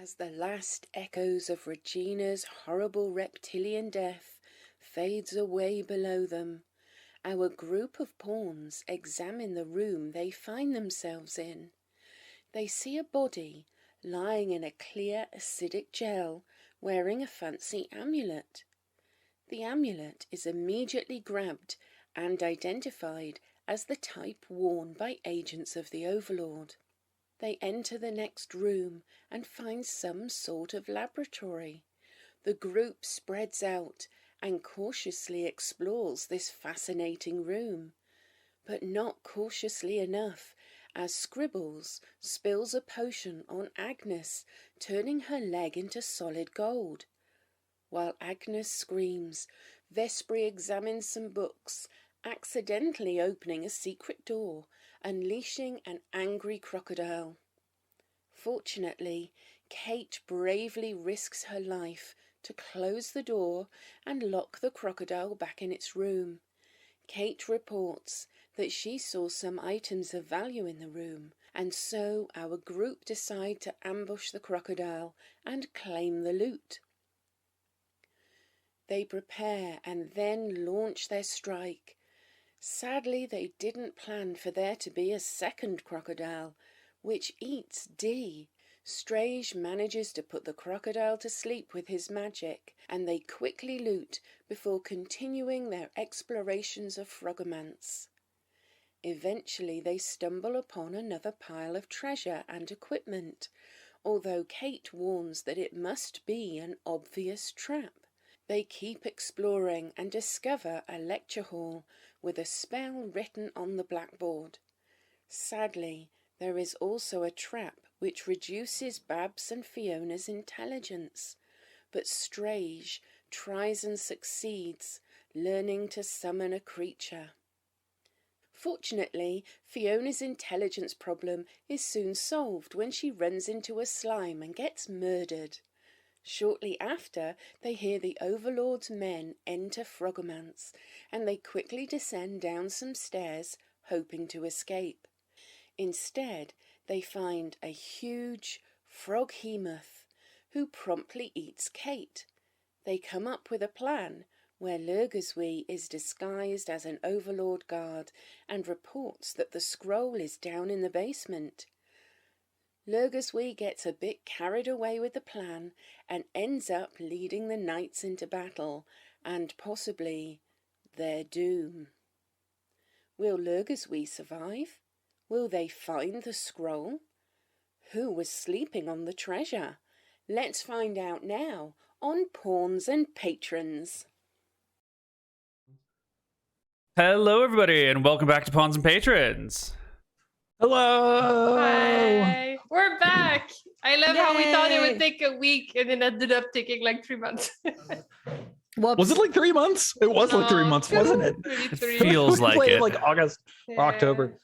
As the last echoes of Regina's horrible reptilian death fades away below them, our group of pawns examine the room they find themselves in. They see a body lying in a clear acidic gel, wearing a fancy amulet. The amulet is immediately grabbed and identified as the type worn by agents of the Overlord. They enter the next room and find some sort of laboratory. The group spreads out and cautiously explores this fascinating room, but not cautiously enough, as Scribbles spills a potion on Agnes, turning her leg into solid gold. While Agnes screams, Vespri examines some books, accidentally opening a secret door, unleashing an angry crocodile. Fortunately, Kate bravely risks her life to close the door and lock the crocodile back in its room. Kate reports that she saw some items of value in the room, and so our group decide to ambush the crocodile and claim the loot. They prepare and then launch their strike. Sadly, they didn't plan for there to be a second crocodile, which eats D. Strage manages to put the crocodile to sleep with his magic, and they quickly loot before continuing their explorations of Froghemith. Eventually they stumble upon another pile of treasure and equipment, although Kate warns that it must be an obvious trap. They keep exploring and discover a lecture hall with a spell written on the blackboard. Sadly, there is also a trap which reduces Babs and Fiona's intelligence, but Strage tries and succeeds, learning to summon a creature. Fortunately, Fiona's intelligence problem is soon solved when she runs into a slime and gets murdered. Shortly after, they hear the Overlord's men enter Froghemith, and they quickly descend down some stairs, hoping to escape. Instead, they find a huge Froghemith, who promptly eats Kate. They come up with a plan where Lurgazwi is disguised as an Overlord guard and reports that the scroll is down in the basement. Lurgazwi gets a bit carried away with the plan and ends up leading the knights into battle and possibly their doom. Will Lurgazwi survive? Will they find the scroll? Who was sleeping on the treasure? Let's find out now on Pawns and Patrons. Hello, everybody, and welcome back to Pawns and Patrons. Hello! Hi, we're back. I love how we thought it Yay. would take a week and it ended up taking like 3 months. Whoops. Was it like 3 months? It was like 3 months, wasn't it? Maybe 3. Feels We like played it. like August or October.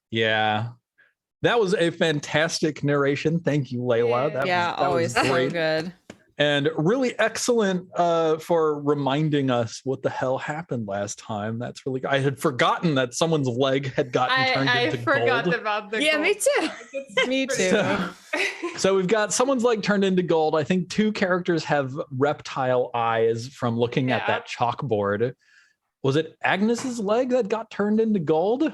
Yeah. That was a fantastic narration. Thank you, Layla. Yeah. That always was so great. good. And really excellent for reminding us what the hell happened last time. That's really good. I had forgotten that someone's leg had gotten turned I into forgot gold. about the Yeah, gold. me too. Me too. So we've got someone's leg turned into gold. I think 2 characters have reptile eyes from looking at Yeah. that chalkboard. Was it Agnes's leg that got turned into gold?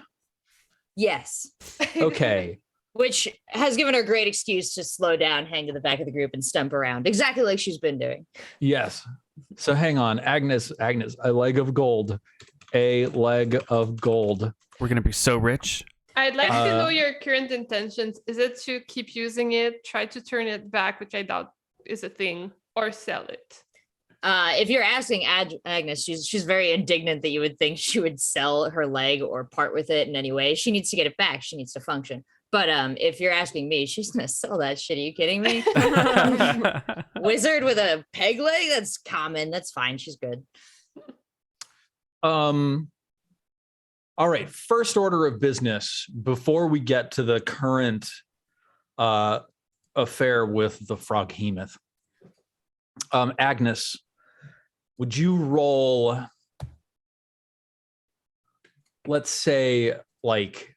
Yes. Okay. Which has given her a great excuse to slow down, hang to the back of the group, and stump around, exactly like she's been doing. Yes. So hang on. Agnes, a leg of gold. A leg of gold. We're gonna be so rich. I'd like to know your current intentions. Is it to keep using it, try to turn it back, which I doubt is a thing, or sell it? If you're asking Agnes, she's very indignant that you would think she would sell her leg or part with it in any way. She needs to get it back. She needs to function. But if you're asking me, she's gonna sell that shit. Are you kidding me? Wizard with a peg leg? That's common. That's fine. She's good. All right. First order of business before we get to the current affair with the Froghemith. Agnes, would you roll, let's say, like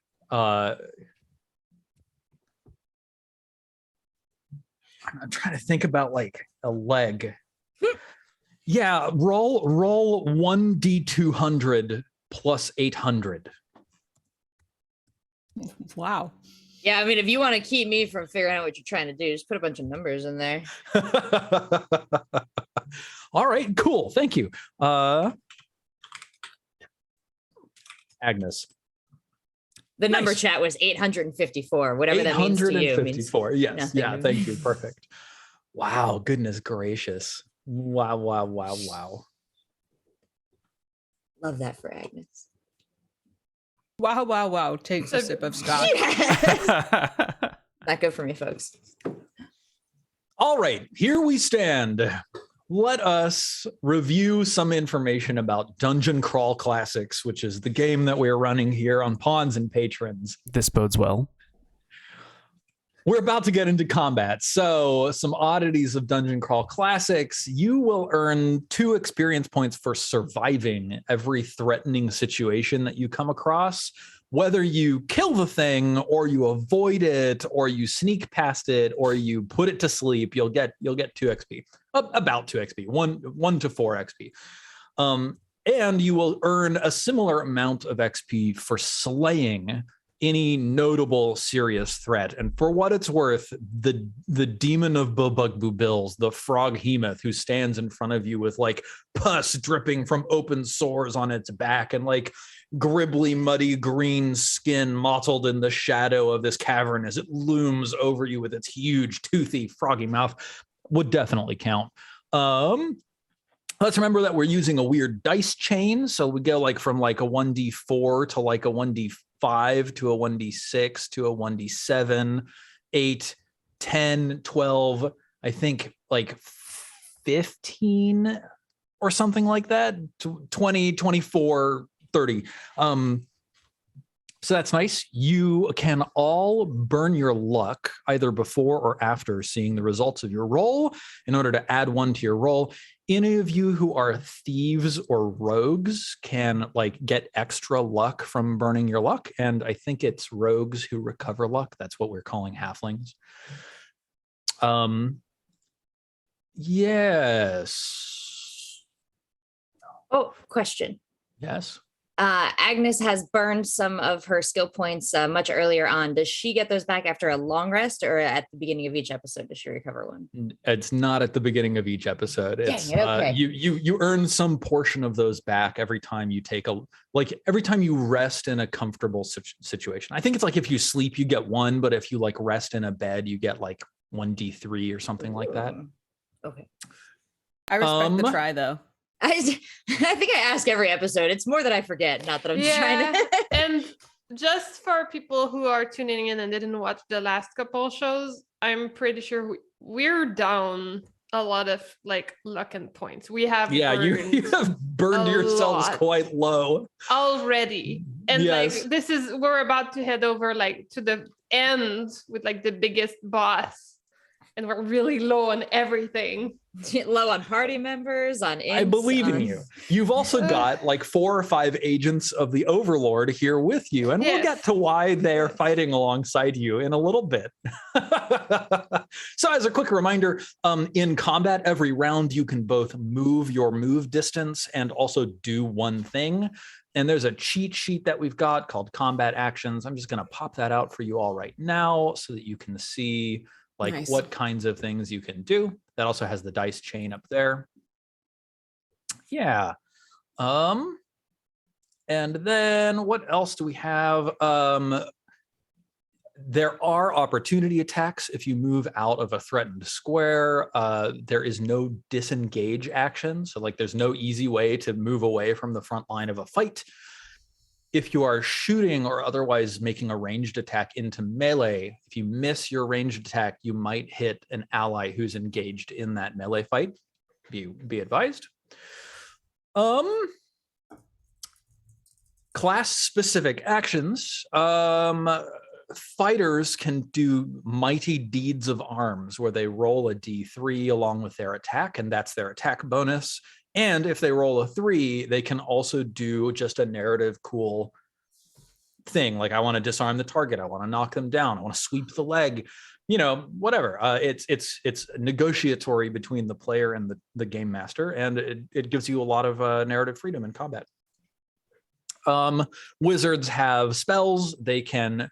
I'm trying to think about like a leg. Yeah, roll 1d200 plus 800. Wow. Yeah, I mean, if you want to keep me from figuring out what you're trying to do, just put a bunch of numbers in there. All right, cool. Thank you. Agnes. The number Nice. chat was 854, whatever that means to you. 854. Yes. nothing Yeah. to me. Thank you. Perfect. Wow. Goodness gracious. Wow. Love that for Agnes. Wow. Takes a sip of scotch. Not good for me, folks. All right. Here we stand. Let us review some information about Dungeon Crawl Classics, which is the game that we're running here on Pawns and Patrons. This bodes well. We're about to get into combat. So some oddities of Dungeon Crawl Classics. You will earn 2 experience points for surviving every threatening situation that you come across. Whether you kill the thing or you avoid it or you sneak past it or you put it to sleep, you'll get 2 XP. About 2 XP, 1 to 4 XP. And you will earn a similar amount of XP for slaying any notable serious threat. And for what it's worth, the demon of Bubugbubills, the Froghemith, who stands in front of you with like pus dripping from open sores on its back and like gribbly, muddy green skin mottled in the shadow of this cavern as it looms over you with its huge, toothy, froggy mouth, would definitely count. Let's remember that we're using a weird dice chain. So we go like from like a 1d4 to like a 1d5 to a 1d6 to a 1d7, 8, 10, 12, I think like 15 or something like that, 20, 24, 30. So that's nice. You can all burn your luck either before or after seeing the results of your roll in order to add 1 to your roll. Any of you who are thieves or rogues can like get extra luck from burning your luck. And I think it's rogues who recover luck. That's what we're calling halflings. Yes. Oh, question. Yes. Agnes has burned some of her skill points much earlier on. Does she get those back after a long rest or at the beginning of each episode? Does she recover one? It's not at the beginning of each episode. It's Dang it, okay. You earn some portion of those back every time you take every time you rest in a comfortable situation. I think it's like if you sleep, you get 1, but if you like rest in a bed, you get like 1d3 or something like that. Okay. I respect the try, though. I think I ask every episode. It's more that I forget, not that I'm trying to. And just for people who are tuning in and didn't watch the last couple shows, I'm pretty sure we're down a lot of like luck and points. We have you have burned yourselves quite low already. And yes. like we're about to head over like to the end with like the biggest boss. And we're really low on everything. Low on party members, on I believe in you. You've also got like 4 or 5 agents of the Overlord here with you, and we'll get to why they're fighting alongside you in a little bit. So as a quick reminder, in combat, every round you can both move your move distance and also do one thing. And there's a cheat sheet that we've got called Combat Actions. I'm just going to pop that out for you all right now so that you can see like what kinds of things you can do. That also has the dice chain up there. Yeah. And then what else do we have? There are opportunity attacks if you move out of a threatened square. There is no disengage action. So like there's no easy way to move away from the front line of a fight. If you are shooting or otherwise making a ranged attack into melee, if you miss your ranged attack, you might hit an ally who's engaged in that melee fight. Be advised. Class specific actions. Fighters can do mighty deeds of arms where they roll a d3 along with their attack, and that's their attack bonus. And if they roll a 3, they can also do just a narrative cool thing. Like I want to disarm the target. I want to knock them down. I want to sweep the leg. Whatever. It's negotiatory between the player and the game master, and it gives you a lot of narrative freedom in combat. Wizards have spells. They can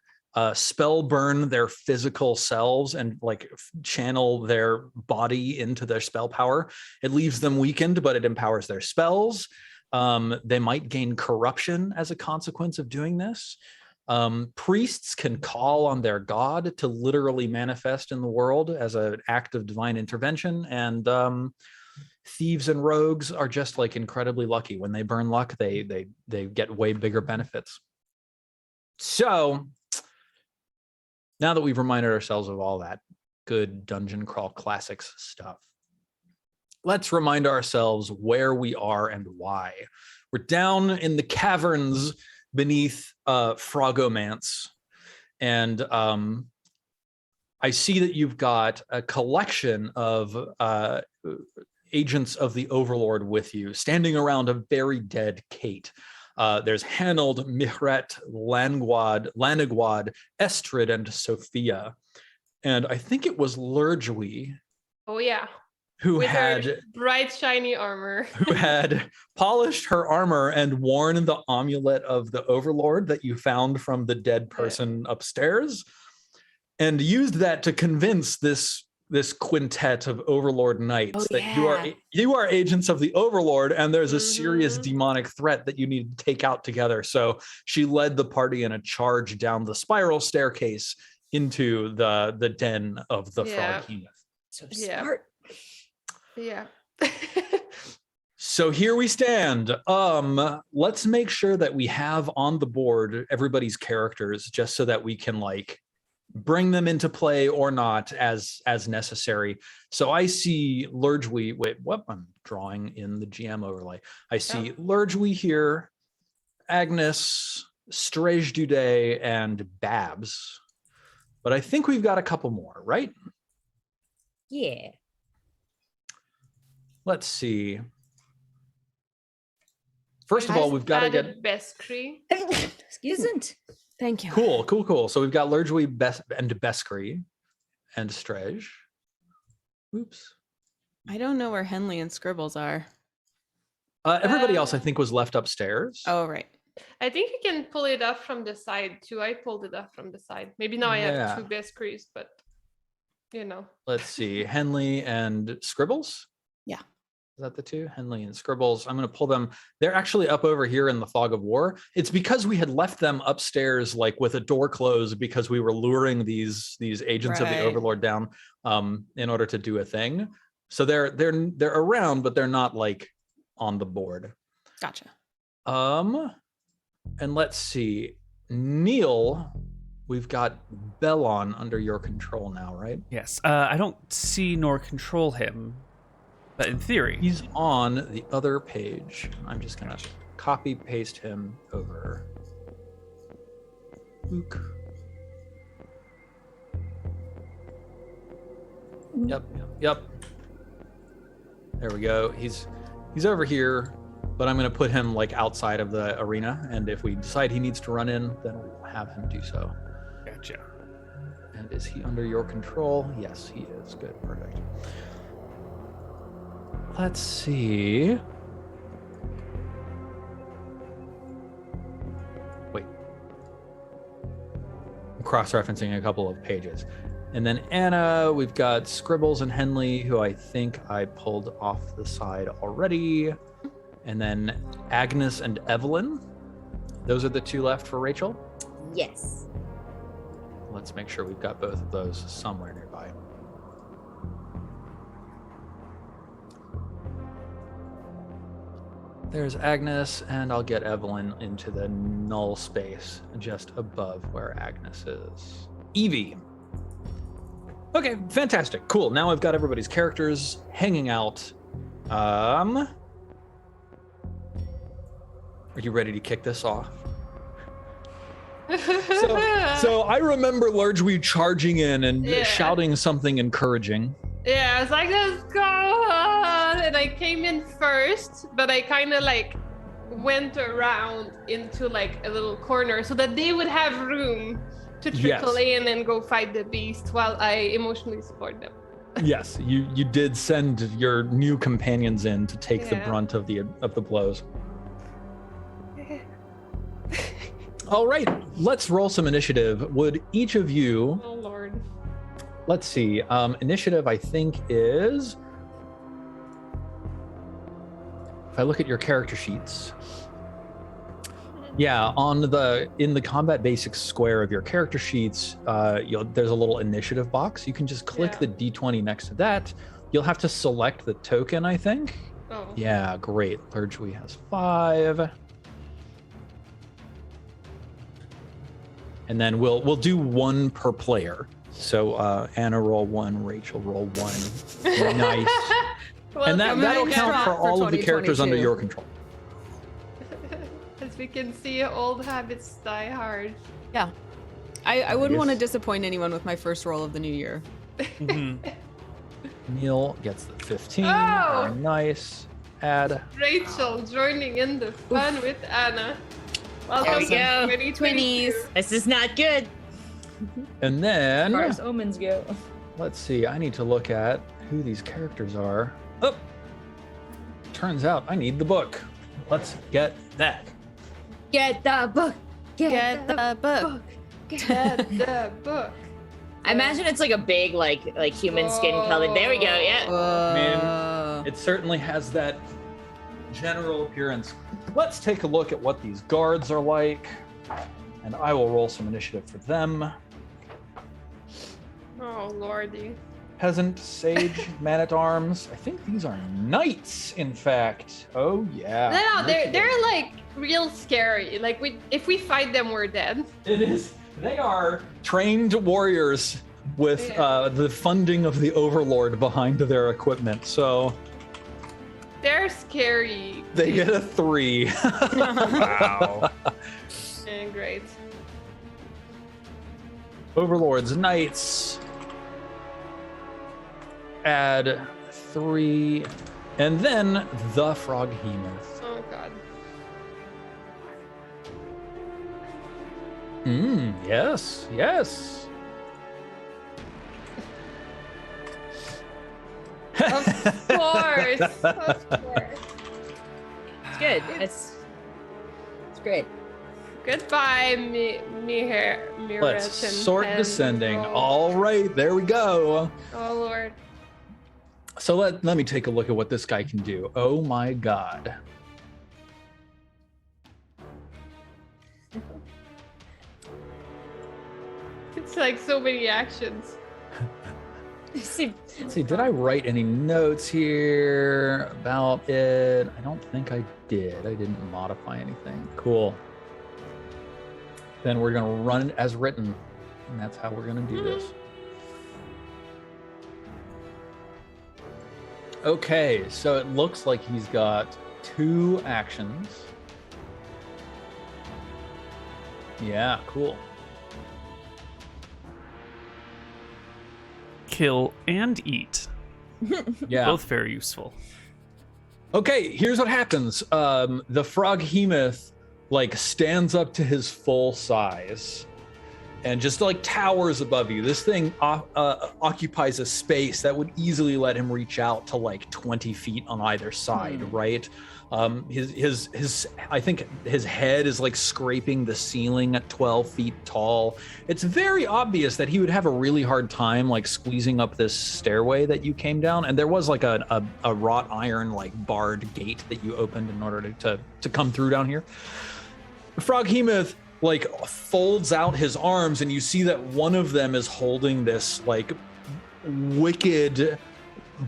spell burn their physical selves and like channel their body into their spell power. It leaves them weakened, but it empowers their spells. They might gain corruption as a consequence of doing this. Priests can call on their god to literally manifest in the world as an act of divine intervention. And thieves and rogues are just like incredibly lucky. When they burn luck, they get way bigger benefits. So now that we've reminded ourselves of all that good Dungeon Crawl Classics stuff, let's remind ourselves where we are and why. We're down in the caverns beneath Froghemith, and I see that you've got a collection of agents of the Overlord with you, standing around a very dead Kate. There's Hanold, Mihret, Lanigwad, Estrid, and Sophia. And I think it was Lurjui. Oh yeah. Who with had her bright shiny armor. Who had polished her armor and worn the amulet of the Overlord that you found from the dead person upstairs, and used that to convince this quintet of Overlord knights that you are agents of the Overlord, and there's a serious demonic threat that you need to take out together. So she led the party in a charge down the spiral staircase into the den of the Froghemith. So smart. Yeah. So here we stand. Let's make sure that we have on the board everybody's characters, just so that we can like bring them into play or not as necessary. So I see Lurjui. Wait, what? I'm drawing in the GM overlay. I see Lurjui here, Agnes, Strejdude, and Babs. But I think we've got a couple more, right? Yeah. Let's see. First of all, we've got to get Beskri. Isn't. Thank you. Cool. So we've got Lurjui and Beskri and Strej. Oops. I don't know where Henley and Scribbles are. Everybody else, I think, was left upstairs. Oh, right. I think you can pull it up from the side too. I pulled it up from the side. Maybe now I have two Beskris, but Let's see. Henley and Scribbles? Yeah. Is that the two? Henley and Scribbles. I'm going to pull them. They're actually up over here in the fog of war. It's because we had left them upstairs, like with a door closed, because we were luring these agents of the Overlord down in order to do a thing. So they're around, but they're not like on the board. Gotcha. And let's see. Neal, we've got Bellon under your control now, right? Yes. I don't see nor control him. But in theory, he's on the other page. I'm just gonna copy paste him over. Luke. Yep. There we go. He's over here, but I'm gonna put him like outside of the arena. And if we decide he needs to run in, then we'll have him do so. Gotcha. And is he under your control? Yes, he is. Good, perfect. Let's see. Wait. I'm cross-referencing a couple of pages. And then Anna, we've got Scribbles and Henley, who I think I pulled off the side already. And then Agnes and Evelyn. Those are the two left for Rachel? Yes. Let's make sure we've got both of those somewhere nearby. There's Agnes, and I'll get Evelyn into the null space just above where Agnes is. Evie. Okay, fantastic. Cool. Now I've got everybody's characters hanging out. Are you ready to kick this off? So I remember Lurjui charging in and shouting something encouraging. Yeah, I was like, let's go on. And I came in first, but I kind of like went around into like a little corner so that they would have room to trickle in and go fight the beast while I emotionally support them. Yes, you did send your new companions in to take the Yeah. brunt of the blows. All right, let's roll some initiative. Would each of you, Oh Lord. let's see, initiative I think is, if I look at your character sheets, yeah, in the combat basics square of your character sheets, there's a little initiative box. You can just click Yeah. the D20 next to that. You'll have to select the token, I think. Oh. Yeah, great. Clergy has 5. And then we'll do 1 per player. So Anna roll 1, Rachel roll 1. Nice. And that'll Mine's count dropped for for all of the characters under 2022. your control. As we can see, old habits die hard. Yeah. I wouldn't want to Yes. disappoint anyone with my first roll of the new year. Neal gets the 15. Oh! Very nice. Add. Rachel joining in the fun with Anna. Welcome we go. to 2022. This is not good And as far then, as omens go. let's see. I need to look at who these characters are. Oh! Turns out I need the book. Let's get that. Get the book. Get the book. Get the book. I imagine it's like a big, like human skin color. There we go. Yeah. It certainly has that general appearance. Let's take a look at what these guards are like, and I will roll some initiative for them. Oh lordy. Peasant, sage, man-at-arms. I think these are knights, in fact. Oh, yeah. No, Look at they're them. like real scary. Like if we fight them, we're dead. It is. They are trained warriors with the funding of the Overlord behind their equipment. So They're scary. they get a 3. Wow. And great. Overlords, knights. Add 3. And then the Froghemith. Oh god. Yes, yes. Of course. Of course. It's good. It's great. Goodbye, Mirret. Let's sort descending. All right, there we go. Oh lord. So let me take a look at what this guy can do. Oh my god. It's like so many actions. See, Let's see, did I write any notes here about it? I don't think I did. I didn't modify anything. Cool. Then we're going to run it as written, and that's how we're going to do this. Okay, so it looks like he's got 2 actions. Yeah, cool. Kill and eat. Yeah. Both very useful. Okay, here's what happens. The Froghemith like stands up to his full size and just like towers above you. This thing occupies a space that would easily let him reach out to like 20 feet on either side, right? His I think his head is like scraping the ceiling at 12 feet tall. It's very obvious that he would have a really hard time like squeezing up this stairway that you came down. And there was like a wrought iron like barred gate that you opened in order to come through down here. Froghemith like folds out his arms, and you see that one of them is holding this like wicked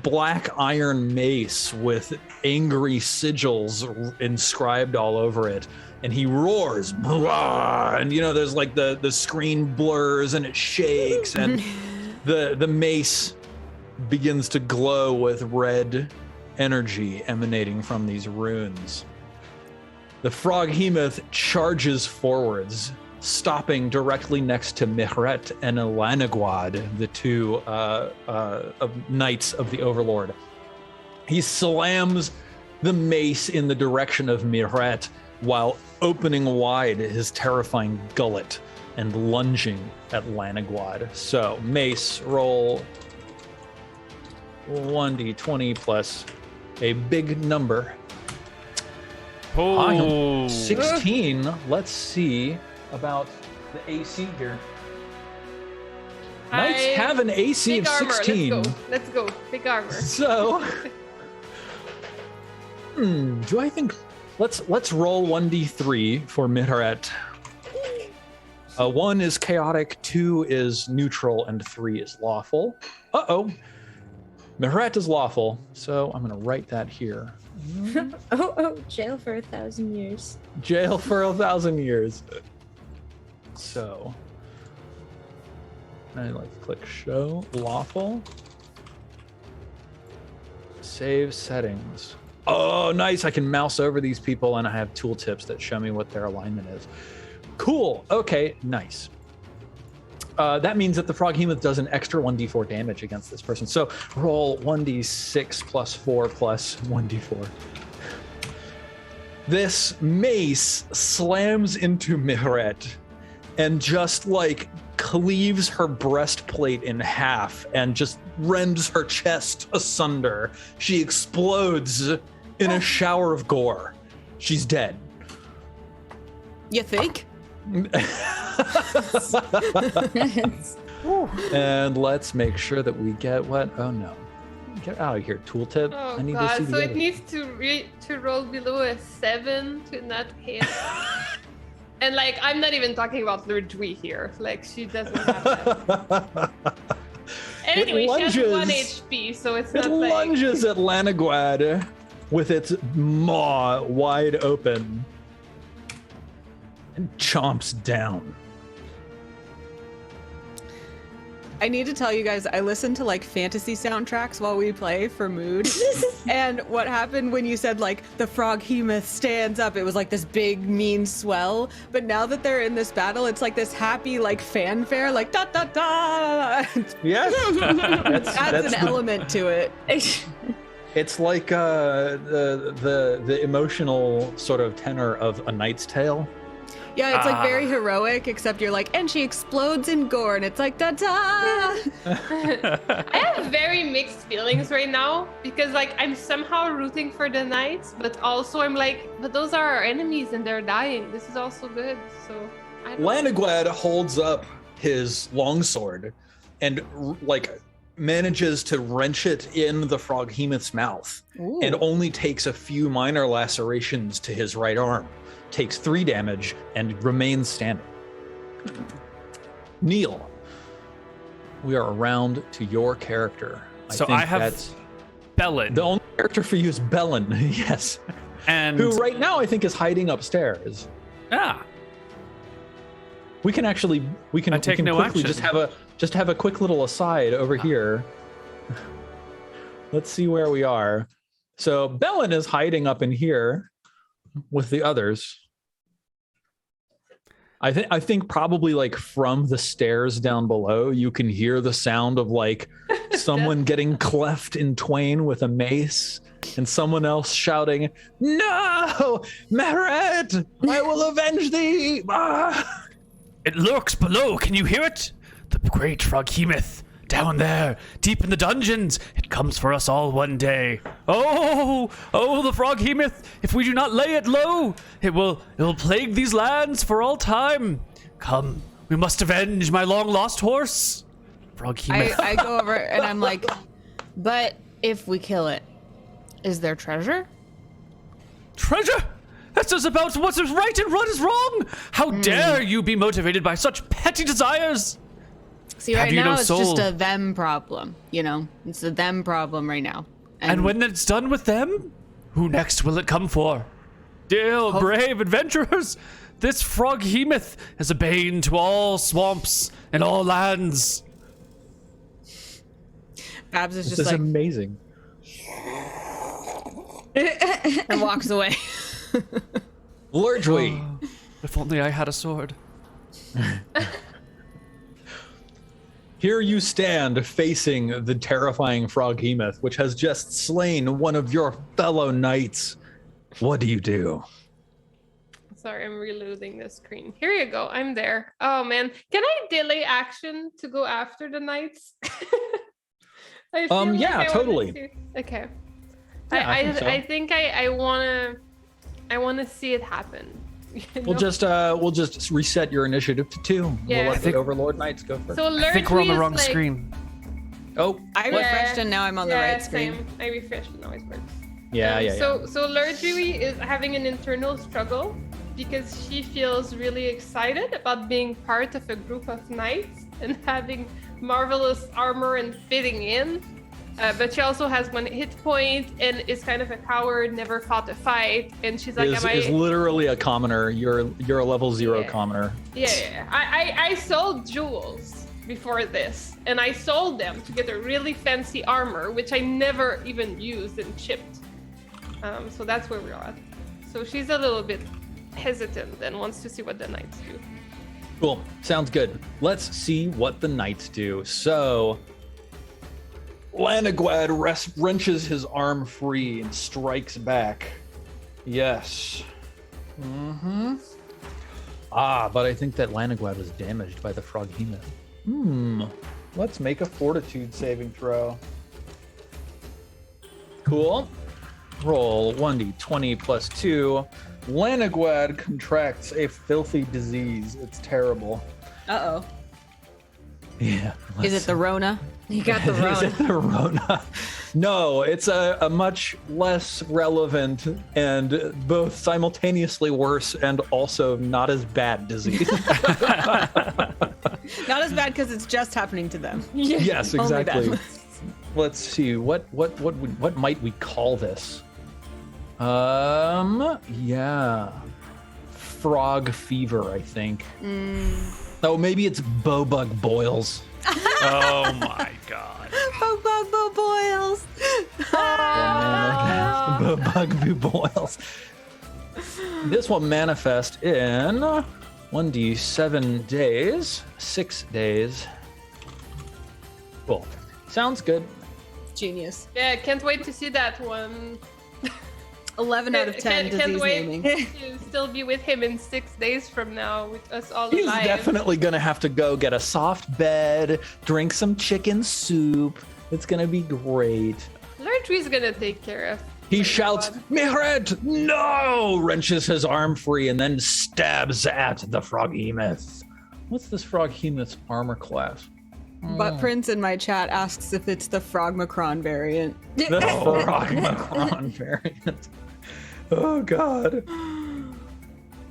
black iron mace with angry sigils inscribed all over it, and he roars, "Blah!" And you know there's like the screen blurs and it shakes, and the mace begins to glow with red energy emanating from these runes. The Froghemith charges forwards, stopping directly next to Mihret and Elaniguad, the 2 knights of the Overlord. He slams the mace in the direction of Miret while opening wide his terrifying gullet and lunging at Laniguad. So, mace, roll 1d20 plus a big number. Oh, 16. Let's see about the AC here. Knights have an AC Big of armor. 16. Let's go. Big armor. So, do I think? Let's roll 1d3 for Miret. 1 is chaotic, 2 is neutral, and 3 is lawful. Miret is lawful, so I'm gonna write that here. Jail for 1,000 years. Jail for 1,000 years. So, I click show lawful. Save settings. Oh, nice! I can mouse over these people, and I have tooltips that show me what their alignment is. Cool. Okay, nice. That means that the Froghemith does an extra 1d4 damage against this person. So roll 1d6 plus 4 plus 1d4. This mace slams into Miret and just cleaves her breastplate in half and just rends her chest asunder. She explodes in a shower of gore. She's dead. You think? And let's make sure that we get what? Oh no. Get out of here, tooltip. Oh I need to god, see so the it other. needs to roll below a 7 to not hit. And I'm not even talking about Lurdwi here. She doesn't have that. Anyway, she has 1 HP, so it's It not lunges at Laniguad with its maw wide open and chomps down. I need to tell you guys, I listen to fantasy soundtracks while we play for mood. And what happened when you said the Froghemith stands up, it was this big mean swell. But now that they're in this battle, it's this happy fanfare, da da da. Yes. Adds an element to it. It's the emotional sort of tenor of A Knight's Tale. Yeah, it's very heroic, except you're and she explodes in gore, and it's da da. I have very mixed feelings right now because I'm somehow rooting for the knights, but also I'm but those are our enemies and they're dying. This is also good. So I don't know. Laniguad holds up his longsword and manages to wrench it in the Froghemith's mouth. Ooh. And only takes a few minor lacerations to his right arm. Takes 3 damage and remains standing. Neal, we are around to your character. So I have Bellin. The only character for you is Bellin, yes. And Who right now I think is hiding upstairs. We can I take no quickly action. just have a quick little aside over here. Let's see where we are. So Bellin is hiding up in here with the others. I think probably from the stairs down below, you can hear the sound of someone getting cleft in twain with a mace, and someone else shouting, "No, Miret, I will avenge thee!" Ah! it lurks below. Can you hear it? The great Froghemith. Down there, deep in the dungeons, it comes for us all one day. Oh, the Froghemith! If we do not lay it low, it will plague these lands for all time. Come, we must avenge my long-lost horse. Froghemith. I go over and I'm but if we kill it, is there treasure? Treasure? That's just about what is right and what is wrong. How dare you be motivated by such petty desires? See, Have right you now no it's soul? just a them problem, It's a them problem right now. And when it's done with them, who next will it come for? Dear brave adventurers, this Froghemith is a bane to all swamps and all lands. Babs is This just is amazing. and walks away. Lurdwi. If only I had a sword. Here you stand facing the terrifying Froghemith, which has just slain one of your fellow knights. What do you do? Sorry, I'm reloading the screen. Here you go. I'm there. Oh man, can I delay action to go after the knights? I feel like yeah, I wanna totally. Okay. Yeah, I think so. I think I wanna see it happen. you We'll know? just reset your initiative to 2. Yeah. We'll I let think- the Overlord Knights go first. So I think we're on the Lurgy wrong is like, screen. Oh, I what? refreshed and now I'm on the right screen. Same. I refreshed and now it works. Yeah. So Lurgy is having an internal struggle because she feels really excited about being part of a group of knights and having marvelous armor and fitting in. But she also has 1 hit point and is kind of a coward, never fought a fight. And she's like, is literally a commoner. You're a level 0 Yeah. commoner. Yeah. I sold jewels before this, and I sold them to get a really fancy armor, which I never even used and chipped. So that's where we're at. So she's a little bit hesitant and wants to see what the knights do. Cool. Sounds good. Let's see what the knights do. So, Lanagwad wrenches his arm free and strikes back. Yes. Mm-hmm. But I think that Lanagwad was damaged by the Froghemith. Let's make a fortitude saving throw. Cool. Roll 1d20 plus 2. Lanagwad contracts a filthy disease. It's terrible. Uh-oh. Yeah. Is it the Rona? You got the Is Rona. it the Rona? No, it's a much less relevant and both simultaneously worse and also not as bad disease. Not as bad because it's just happening to them. Yes, Only exactly. bad. Let's see. What might we call this? Yeah. Frog fever, I think. Oh, maybe it's bowbug boils. Oh my god. Bug boils. Bowbug boils. This will manifest in 1d7 days, 6 days. Cool. Sounds good. Genius. Yeah, can't wait to see that one. 11 out of 10 Can't disease wait naming. to still be with him in 6 days from now with us all He's alive. definitely gonna have to go get a soft bed, drink some chicken soup. It's gonna be great. Lurgy's gonna take care of. He shouts, Mihred, no! Wrenches his arm free and then stabs at the Froghemith. What's this Froghemith's armor class? But Prince in my chat asks if it's the Frogmacron variant. The Frogmacron variant. Oh, God.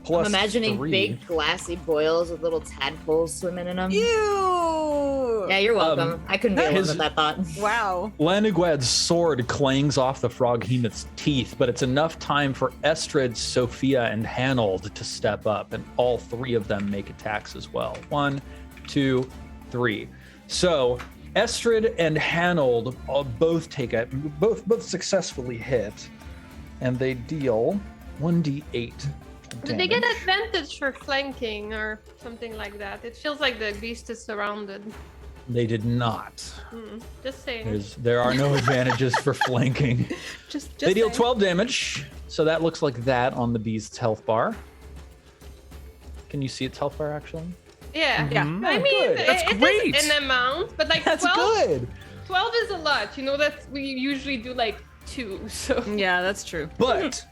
Plus I'm imagining 3. big glassy boils with little tadpoles swimming in them. Ew! Yeah, you're welcome. I couldn't be alone his- with that thought. Wow. Lanagwad's sword clangs off the Froghemith's teeth, but it's enough time for Estrid, Sophia, and Hanold to step up, and all 3 of them make attacks as well. 1, 2, 3. So Estrid and Hanold both both successfully hit, and they deal 1d8. Do they get advantage for flanking or something like that? It feels like the beast is surrounded. They did not. Just saying. There are no advantages for flanking. Just They deal saying. 12 damage, so that looks like that on the beast's health bar. Can you see its health bar actually? Yeah. Yeah. I mean, good. That's it great. is an amount, but like That's 12, good. 12 is a lot. You know that we usually do like 2, so Yeah, that's true. But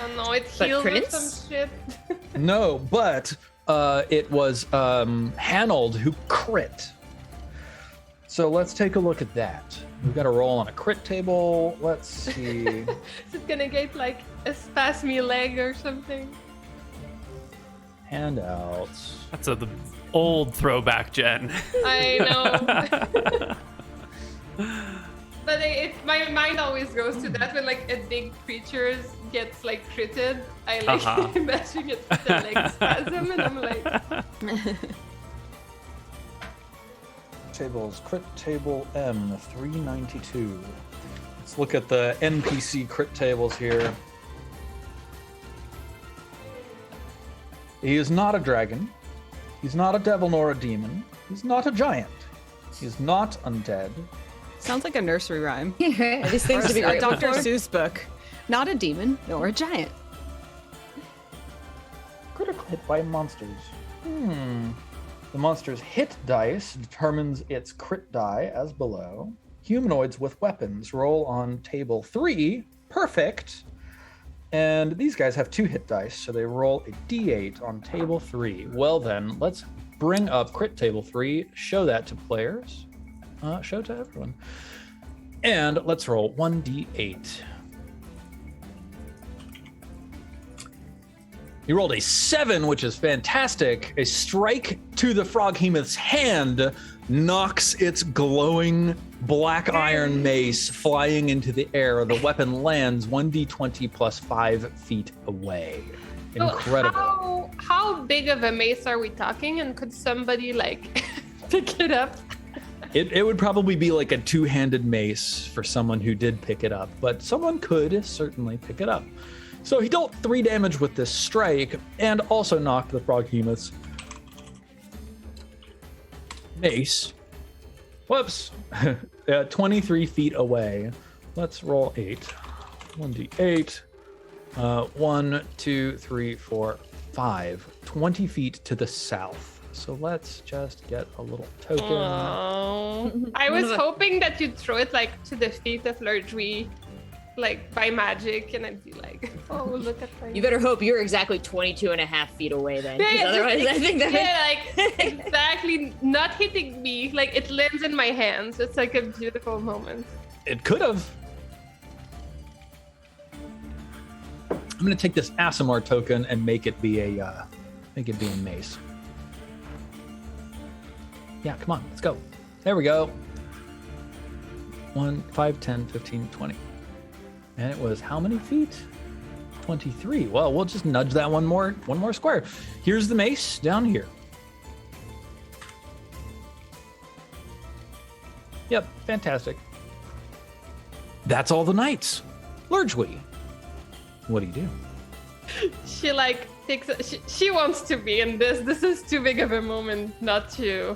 I don't know. It But heals or crits? some shit. no, but it was Hanold who crit. So let's take a look at that. We've got to roll on a crit table. Let's see. Is it gonna get like a spasmy leg or something? Handouts. That's the old throwback, Jen. I know. But my mind always goes to that when like a big creature gets like critted. I like imagining it with the leg spasm, and I'm like, Tables, crit table M 392. Let's look at the NPC crit tables here. He is not a dragon. He's not a devil nor a demon. He's not a giant. He's not undead. Sounds like a nursery rhyme. These things to be A grateful Dr. for. Seuss book. Not a demon nor a giant. Critical hit by monsters. The monster's hit dice determines its crit die as below. Humanoids with weapons roll on table 3. Perfect. And these guys have 2 hit dice, so they roll a d8 on table 3. Well then, let's bring up crit table 3, show that to players, show to everyone. And let's roll 1d8. He rolled a 7, which is fantastic. A strike to the Froghemith's hand knocks its glowing black iron mace flying into the air. The weapon lands 1d20 plus 5 feet away. Incredible. So how big of a mace are we talking? And could somebody like pick it up? It would probably be like a 2-handed mace for someone who did pick it up, but someone could certainly pick it up. So he dealt 3 damage with this strike and also knocked the Froghemith's mace. Whoops. 23 feet away. Let's roll 8. 1d8. 1, 2, 3, 4, 5. 20 feet to the south. So let's just get a little token. Oh, I was hoping that you'd throw it like to the feet of Lerdree, like by magic, and I'd be like, oh, look at her. You better hope you're exactly 22 and a half feet away then. 'Cause Yeah, otherwise, I think that. yeah, like exactly not hitting me. Like it lands in my hands. It's like a beautiful moment. It could have. I'm gonna take this Asimar token and make it be a mace. Yeah, come on, let's go. There we go. 1, 5, 10, 15, 20. And it was how many feet? 23. Well, we'll just nudge that one more square. Here's the mace down here. Yep, fantastic. That's all the knights. Lerdree, what do you do? She like takes. She wants to be in this. This is too big of a moment not to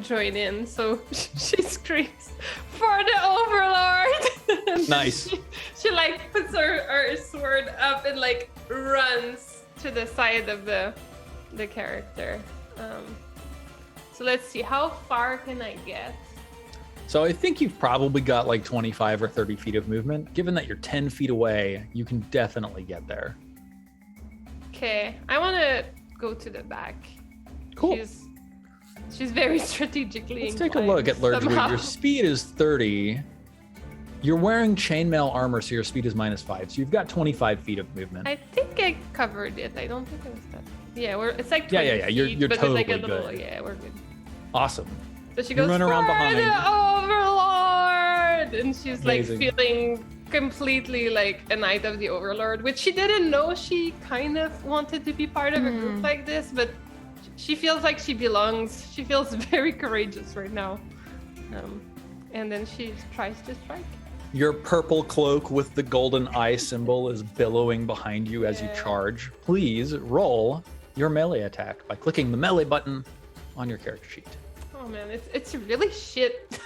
join in. So she screams for the Overlord. Nice. She like puts her sword up and like runs to the side of the character. So let's see, how far can I get? So I think you've probably got like 25 or 30 feet of movement. Given that you're 10 feet away, you can definitely get there. Okay, I want to go to the back. Cool. She's very strategically Let's take a look at Lerdree. somehow. Your speed is 30. You're wearing chainmail armor, so your speed is -5. So you've got 25 feet of movement. I think I covered it. I don't think it was that. Yeah, it's like 20 Yeah. You're feet, but totally it's like a little, good. Yeah, we're good. Awesome. So she You goes, run around "For behind." the Overlord! And she's Amazing. like feeling completely like a Knight of the Overlord, which she didn't know she kind of wanted to be part of a group like this, but she feels like she belongs. She feels very courageous right now. And then she tries to strike. Your purple cloak with the golden eye symbol is billowing behind you as you charge. Please roll your melee attack by clicking the melee button on your character sheet. Oh man, it's really shit.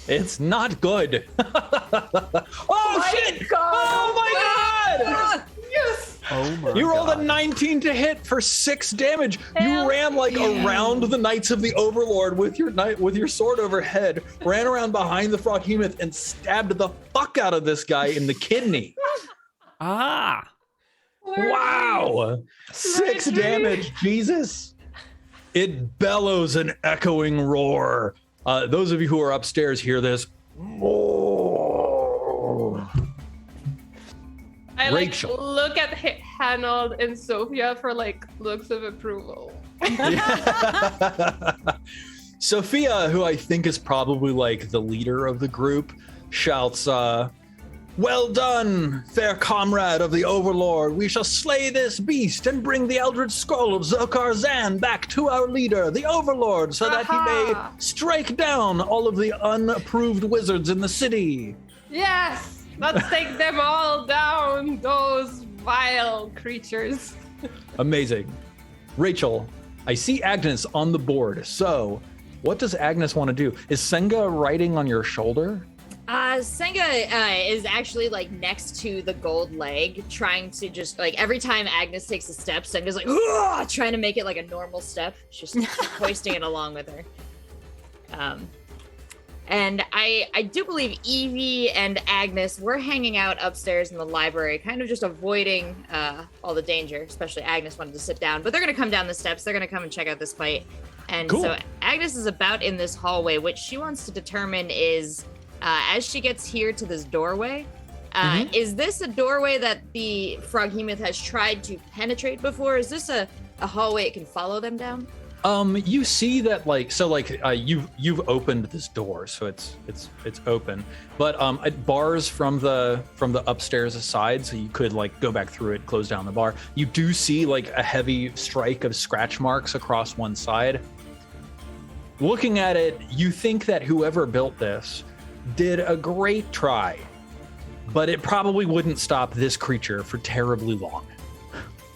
It's not good. Oh shit! God. Oh my god! Yes! Oh my You rolled God. a 19 to hit for 6 damage. You Hell ran like yeah. around the Knights of the Overlord with your sword overhead, ran around behind the Froghemith and stabbed the fuck out of this guy in the kidney. Ah! Wow! 6 Lerdree. damage, Jesus. It bellows an echoing roar. Those of you who are upstairs hear this. I like Rachel. look at Hanold and Sophia for like looks of approval. Sophia, who I think is probably like the leader of the group, shouts, "Well done, fair comrade of the Overlord. We shall slay this beast and bring the Eldritch Scroll of Zokar-Zan back to our leader, the Overlord, so that he may Aha. strike down all of the unapproved wizards in the city." Yes! Let's take them all down, those vile creatures. Amazing. Rachel, I see Agnes on the board. So what does Agnes want to do? Is Senga riding on your shoulder? Senga is actually like next to the gold leg, trying to just like every time Agnes takes a step, Senga's like trying to make it like a normal step. She's just hoisting it along with her. And I do believe Evie and Agnes were hanging out upstairs in the library, kind of just avoiding all the danger, especially Agnes wanted to sit down. But they're going to come down the steps. They're going to come and check out this fight. And Cool. So Agnes is about in this hallway. What she wants to determine is, as she gets here to this doorway, is this a doorway that the Froghemith has tried to penetrate before? Is this a hallway it can follow them down? You see that you've opened this door, so it's open, but it bars from the upstairs aside, so you could like go back through it, close down the bar. You do see like a heavy strike of scratch marks across one side. Looking at it, you think that whoever built this did a great try, but it probably wouldn't stop this creature for terribly long.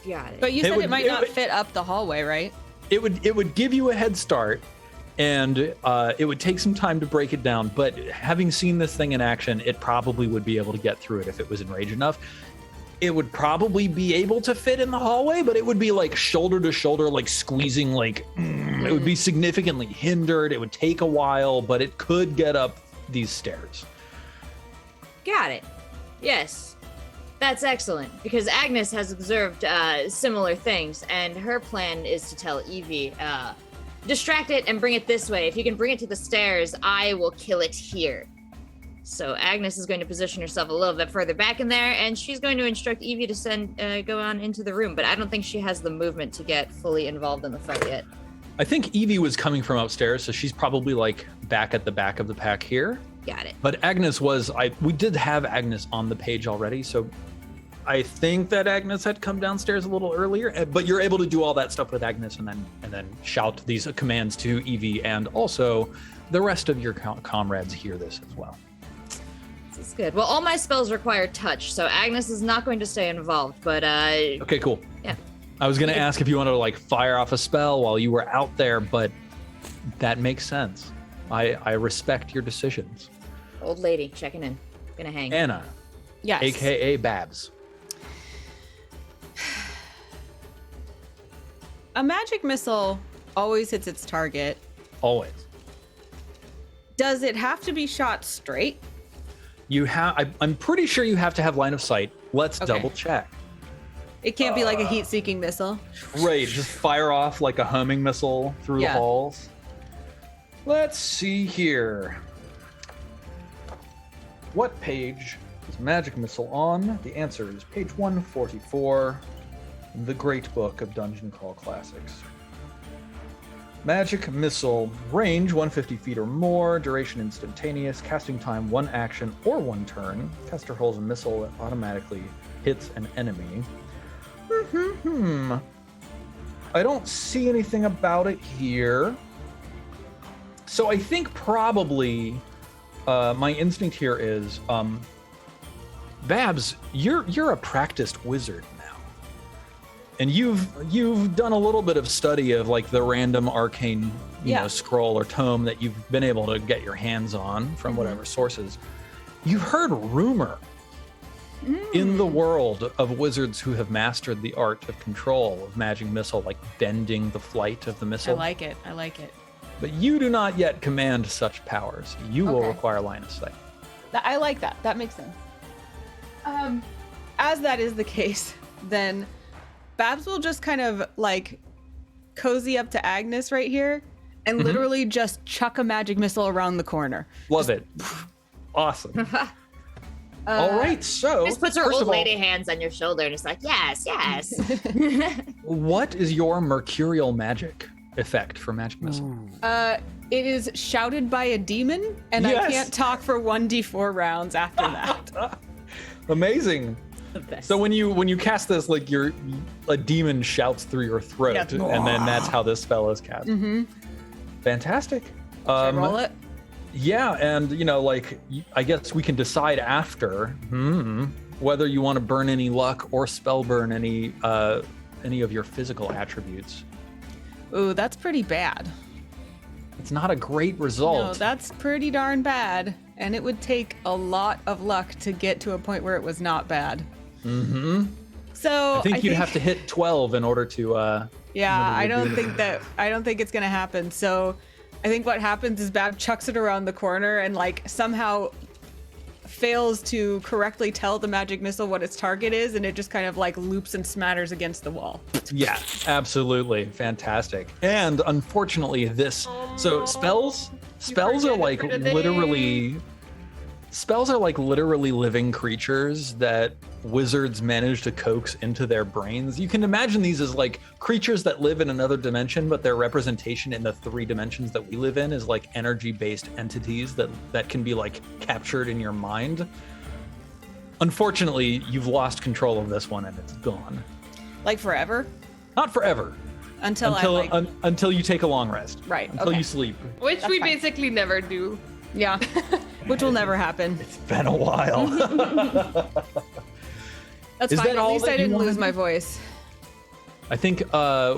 Got it. But you said it might not fit up the hallway, right? It would give you a head start, and it would take some time to break it down. But having seen this thing in action, it probably would be able to get through it if it was enraged enough. It would probably be able to fit in the hallway, but it would be like shoulder to shoulder, like squeezing, it would be significantly hindered. It would take a while, but it could get up these stairs. Got it. Yes. That's excellent, because Agnes has observed similar things, and her plan is to tell Evie, distract it and bring it this way. If you can bring it to the stairs, I will kill it here. So Agnes is going to position herself a little bit further back in there, and she's going to instruct Evie to go on into the room, but I don't think she has the movement to get fully involved in the fight yet. I think Evie was coming from upstairs, so she's probably like back at the back of the pack here. Got it. But Agnes we did have Agnes on the page already, so I think that Agnes had come downstairs a little earlier, but you're able to do all that stuff with Agnes and then shout these commands to Evie, and also the rest of your comrades hear this as well. This is good. Well, all my spells require touch, so Agnes is not going to stay involved, but Okay, cool. Yeah. I was going to ask if you wanted to like fire off a spell while you were out there, but that makes sense. I respect your decisions. Old lady checking in. Gonna hang. Anna, Yes. aka Babs. A magic missile always hits its target. Always. Does it have to be shot straight? I'm pretty sure you have to have line of sight. Let's Okay. double check. It can't be like a heat-seeking missile. Right, just fire off like a homing missile through the halls. Let's see here. What page is Magic Missile on? The answer is page 144, in the Great Book of Dungeon Crawl Classics. Magic Missile, range 150 feet or more, duration instantaneous, casting time 1 action or 1 turn. Caster hurls a missile that automatically hits an enemy. I don't see anything about it here. So I think probably my instinct here is, Babs, you're a practiced wizard now, and you've done a little bit of study of like the random arcane, you know, scroll or tome that you've been able to get your hands on from whatever sources. You've heard rumor in the world of wizards who have mastered the art of control of magic missile, like bending the flight of the missile. I like it. I like it. But you do not yet command such powers. You will require line of sight. I like that. That makes sense. As that is the case, then Babs will just kind of like cozy up to Agnes right here and literally just chuck a magic missile around the corner. Love it. Awesome. All right, so Just puts her first old of all, lady hands on your shoulder and it's like, yes, yes. what is your mercurial magic effect for magic missile? It is shouted by a demon, and I Yes. can't talk for 1d4 rounds after that. Amazing. The best. So when you cast this, like a demon shouts through your throat, Yeah. and then that's how this spell is cast. Fantastic. Should I roll it? Yeah, and like I guess we can decide after whether you want to burn any luck or spell burn any of your physical attributes. Ooh, that's pretty bad. It's not a great No, result. that's pretty darn bad. And it would take a lot of luck to get to a point where it was not bad. Mm-hmm. So I think you'd have to hit 12 in order to. Yeah, I don't do think it's gonna happen. So I think what happens is Bab chucks it around the corner and like somehow fails to correctly tell the magic missile what its target is, and it just kind of like loops and smatters against the wall. Yeah, absolutely. Fantastic. And unfortunately so spells are like literally living creatures that wizards manage to coax into their brains. You can imagine these as like creatures that live in another dimension, but their representation in the 3 dimensions that we live in is like energy-based entities that can be like captured in your mind. Unfortunately, you've lost control of this one and it's gone. Like forever? Not forever. Until you take a long rest. Right, Until okay. you sleep. Which That's we fine. basically never do. Yeah. Which will never happen. It's been a while. That's Is fine. that At all least that I you didn't wanted? lose my voice. I think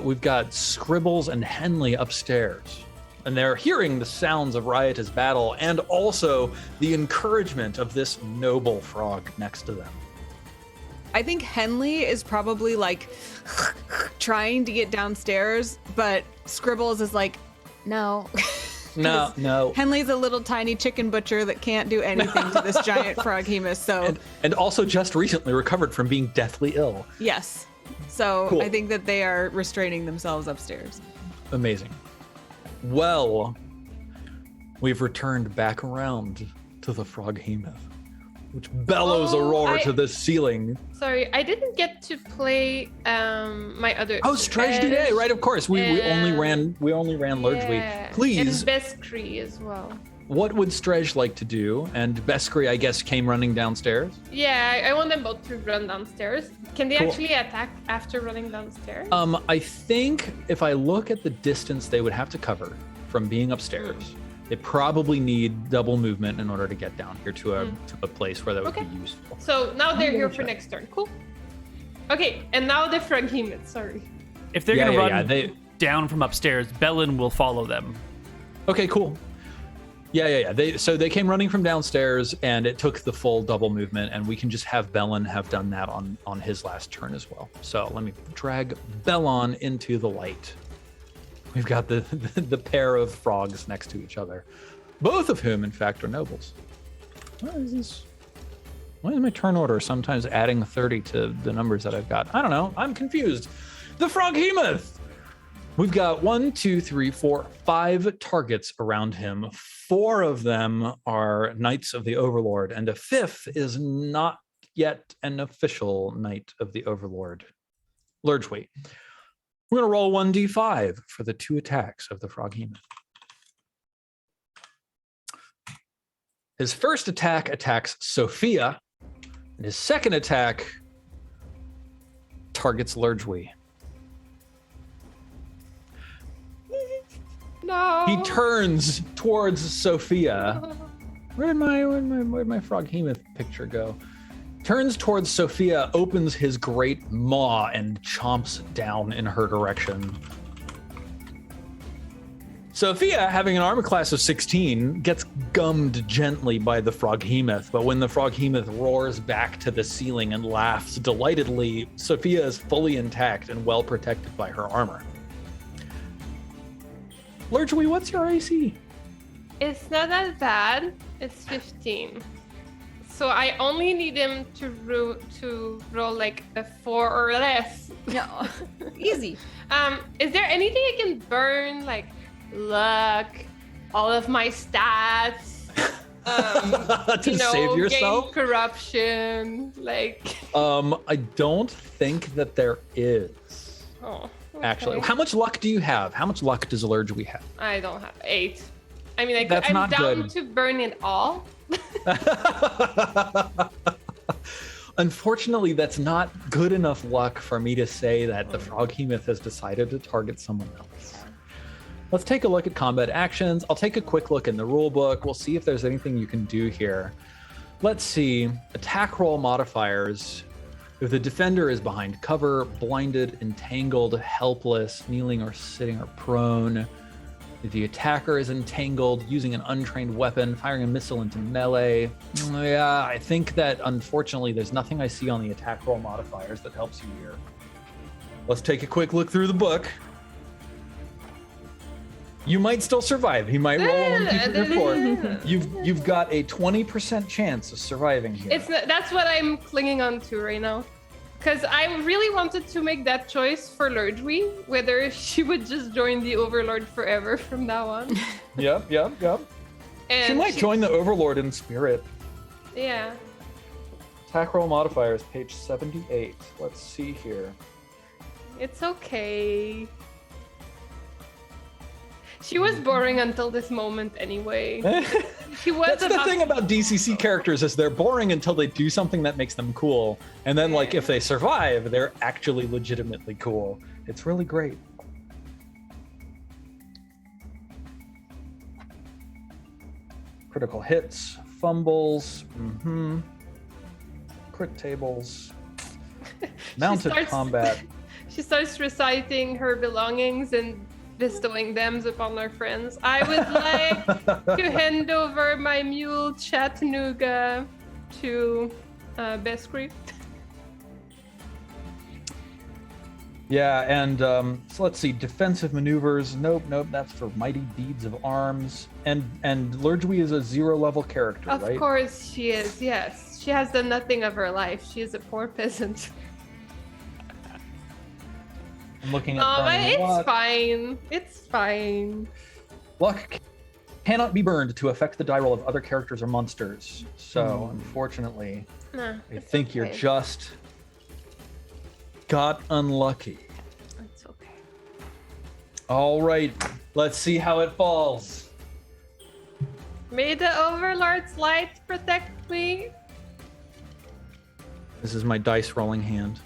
we've got Scribbles and Henley upstairs, and they're hearing the sounds of riotous battle and also the encouragement of this noble frog next to them. I think Henley is probably like trying to get downstairs, but Scribbles is like, no. No. Henley's a little tiny chicken butcher that can't do anything to this giant Froghemith, so And also just recently recovered from being deathly ill. yes. So Cool. I think that they are restraining themselves upstairs. Amazing. Well, we've returned back around to the Froghemith, which bellows a roar to the ceiling. Sorry, I didn't get to play my other. Oh, tragedy day, right? Of course, we only ran Lurgely. Yeah. Please, And Beskri as well. what would Strej like to do? And Beskri, I guess, came running downstairs. Yeah, I want them both to run downstairs. Can they Cool. actually attack after running downstairs? I think if I look at the distance they would have to cover from being upstairs, they probably need double movement in order to get down here to a place where that would Okay. be useful. So now they're here for check. next turn. Cool. Okay, and now the Froghemith. Sorry. If they're Yeah, gonna yeah, run they- down from upstairs, Bellin will follow them. Okay, cool. Yeah. They came running from downstairs, and it took the full double movement, and we can just have Bellin have done that on his last turn as well. So let me drag Bellon into the light. We've got the pair of frogs next to each other, both of whom, in fact, are nobles. What is this? Why is my turn order sometimes adding 30 to the numbers that I've got? I don't know. I'm confused. The Froghemith! We've got 1, 2, 3, 4, 5 targets around him. 4 of them are Knights of the Overlord, and a 5th is not yet an official Knight of the Overlord. Lurgely. We're going to roll 1d5 for the 2 attacks of the Froghemith. His first attack attacks Sophia, and his second attack targets Lurgely. No. He turns towards Sophia. Where'd my Froghemith picture go? Turns towards Sophia, opens his great maw, and chomps down in her direction. Sophia, having an armor class of 16, gets gummed gently by the Froghemith, but when the Froghemith roars back to the ceiling and laughs delightedly, Sophia is fully intact and well protected by her armor. Lurgely, what's your AC? It's not that bad. It's 15. So I only need him to roll like a 4 or less. No. Easy. Is there anything I can burn, like luck, all of my stats? To save yourself? Gain corruption, like. I don't think that there is. Oh. Actually, okay. how much luck do you have? How much luck does Lurgely have? I don't have 8. I mean, That's I'm not down good. to burn it all. Unfortunately, that's not good enough luck for me to say that the Froghemith has decided to target someone else. Let's take a look at combat actions. I'll take a quick look in the rule book. We'll see if there's anything you can do here. Let's see. Attack roll modifiers. If the defender is behind cover, blinded, entangled, helpless, kneeling or sitting or prone. If the attacker is entangled, using an untrained weapon, firing a missile into melee. Yeah, I think that unfortunately there's nothing I see on the attack roll modifiers that helps you here. Let's take a quick look through the book. You might still survive. He might roll a 1d4. You've got a 20% chance of surviving here. That's what I'm clinging on to right now. Because I really wanted to make that choice for Lurdwi, whether she would just join the Overlord forever from now on. Yep. And She might join the Overlord in spirit. Yeah. Attack roll modifiers, page 78. Let's see here. It's okay. She was boring until this moment anyway. She was That's the thing about DCC characters is they're boring until they do something that makes them cool. And then, like, if they survive, they're actually legitimately cool. It's really great. Critical hits, fumbles, crit tables, mounted combat. She starts reciting her belongings and bestowing them upon our friends. I would like to hand over my mule Chattanooga to Beskri. Yeah, and so let's see, defensive maneuvers. Nope, that's for mighty deeds of arms. And Lurdwi is a 0-level character, right? Of course she is, yes. She has done nothing of her life. She is a poor peasant. I'm looking at It's luck. fine. It's fine. Luck cannot be burned to affect the die roll of other characters or monsters. So, unfortunately, I think you're just got unlucky. It's okay. All right, let's see how it falls. May the Overlord's light protect me. This is my dice rolling hand.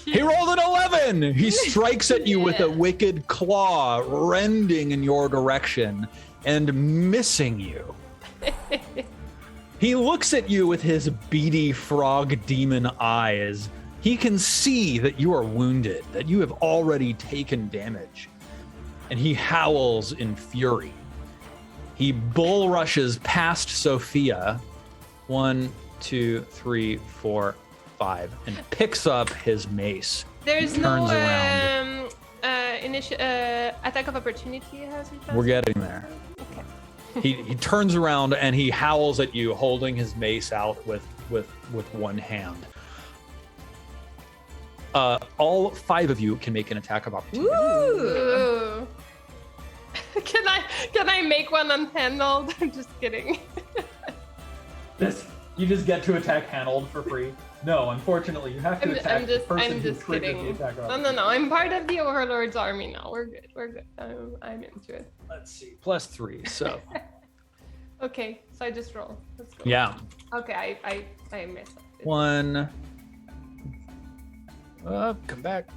He rolled an 11! He strikes at you with a wicked claw, rending in your direction and missing you. He looks at you with his beady frog demon eyes. He can see that you are wounded, that you have already taken damage. And he howls in fury. He bull rushes past Sophia. 1, 2, 3, 4, 5, and picks up his mace. There's Turns no around. attack of opportunity, has he? We're getting there. Okay. He turns around and he howls at you, holding his mace out with one hand. All 5 of you can make an attack of opportunity. Ooh. Can I make one unhandled? I'm just kidding. You just get to attack handled for free. No, unfortunately, you have to attack the person I'm who just triggered kidding. the attack of No. opportunity. I'm part of the Overlord's army now. We're good. I'm into it. Let's see, +3. So Okay, so I just roll. Let's go. yeah, Okay, I messed up. 1. Come back.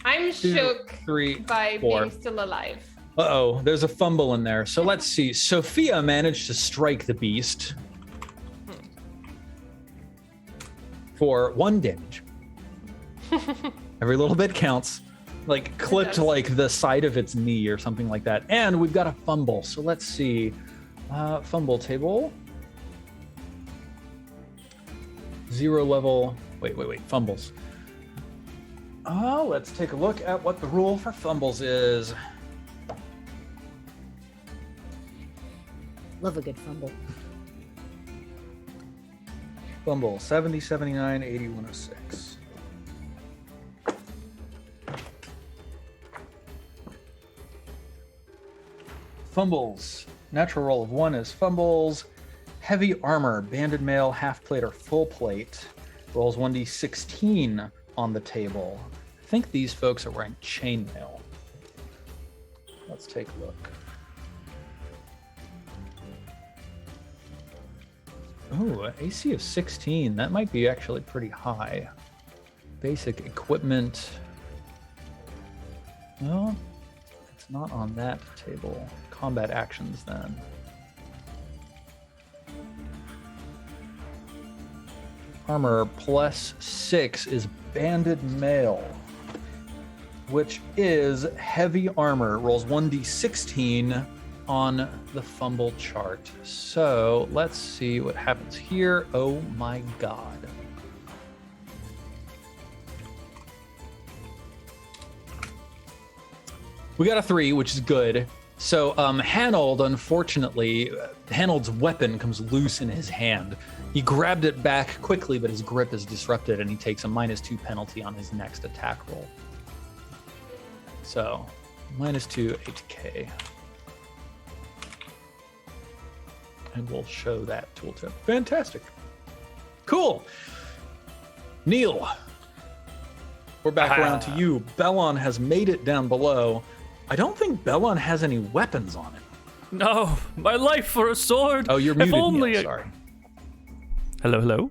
I'm 2, shook 3, by 4. being still alive. Uh-oh, there's a fumble in there. So let's see. Sophia managed to strike the beast for 1 damage. Every little bit counts. Like clipped like the side of its knee or something like that. And we've got a fumble. So let's see. Fumble table. 0 level. Wait. Fumbles. Let's take a look at what the rule for fumbles is. Love a good fumble. Fumble 70, 79, 80, 106. Fumbles. Natural roll of 1 is fumbles. Heavy armor, banded mail, half plate or full plate. Rolls 1d16 on the table. I think these folks are wearing chainmail. Let's take a look. Oh, AC of 16. That might be actually pretty high. Basic equipment. No, it's not on that table. Combat actions then. Armor +6 is banded mail, which is heavy armor. Rolls 1d16 on the fumble chart. So let's see what happens here. Oh my god. We got a 3, which is good. So Hanold, unfortunately, Hanold's weapon comes loose in his hand. He grabbed it back quickly, but his grip is disrupted, and he takes a -2 penalty on his next attack roll. So, -2, 8k. And we'll show that tooltip. Fantastic. Cool. Neal, we're back around to you. Bellon has made it down below. I don't think Bellon has any weapons on him. No, my life for a sword. Oh, you're If muted, only Neal, sorry. Hello, hello.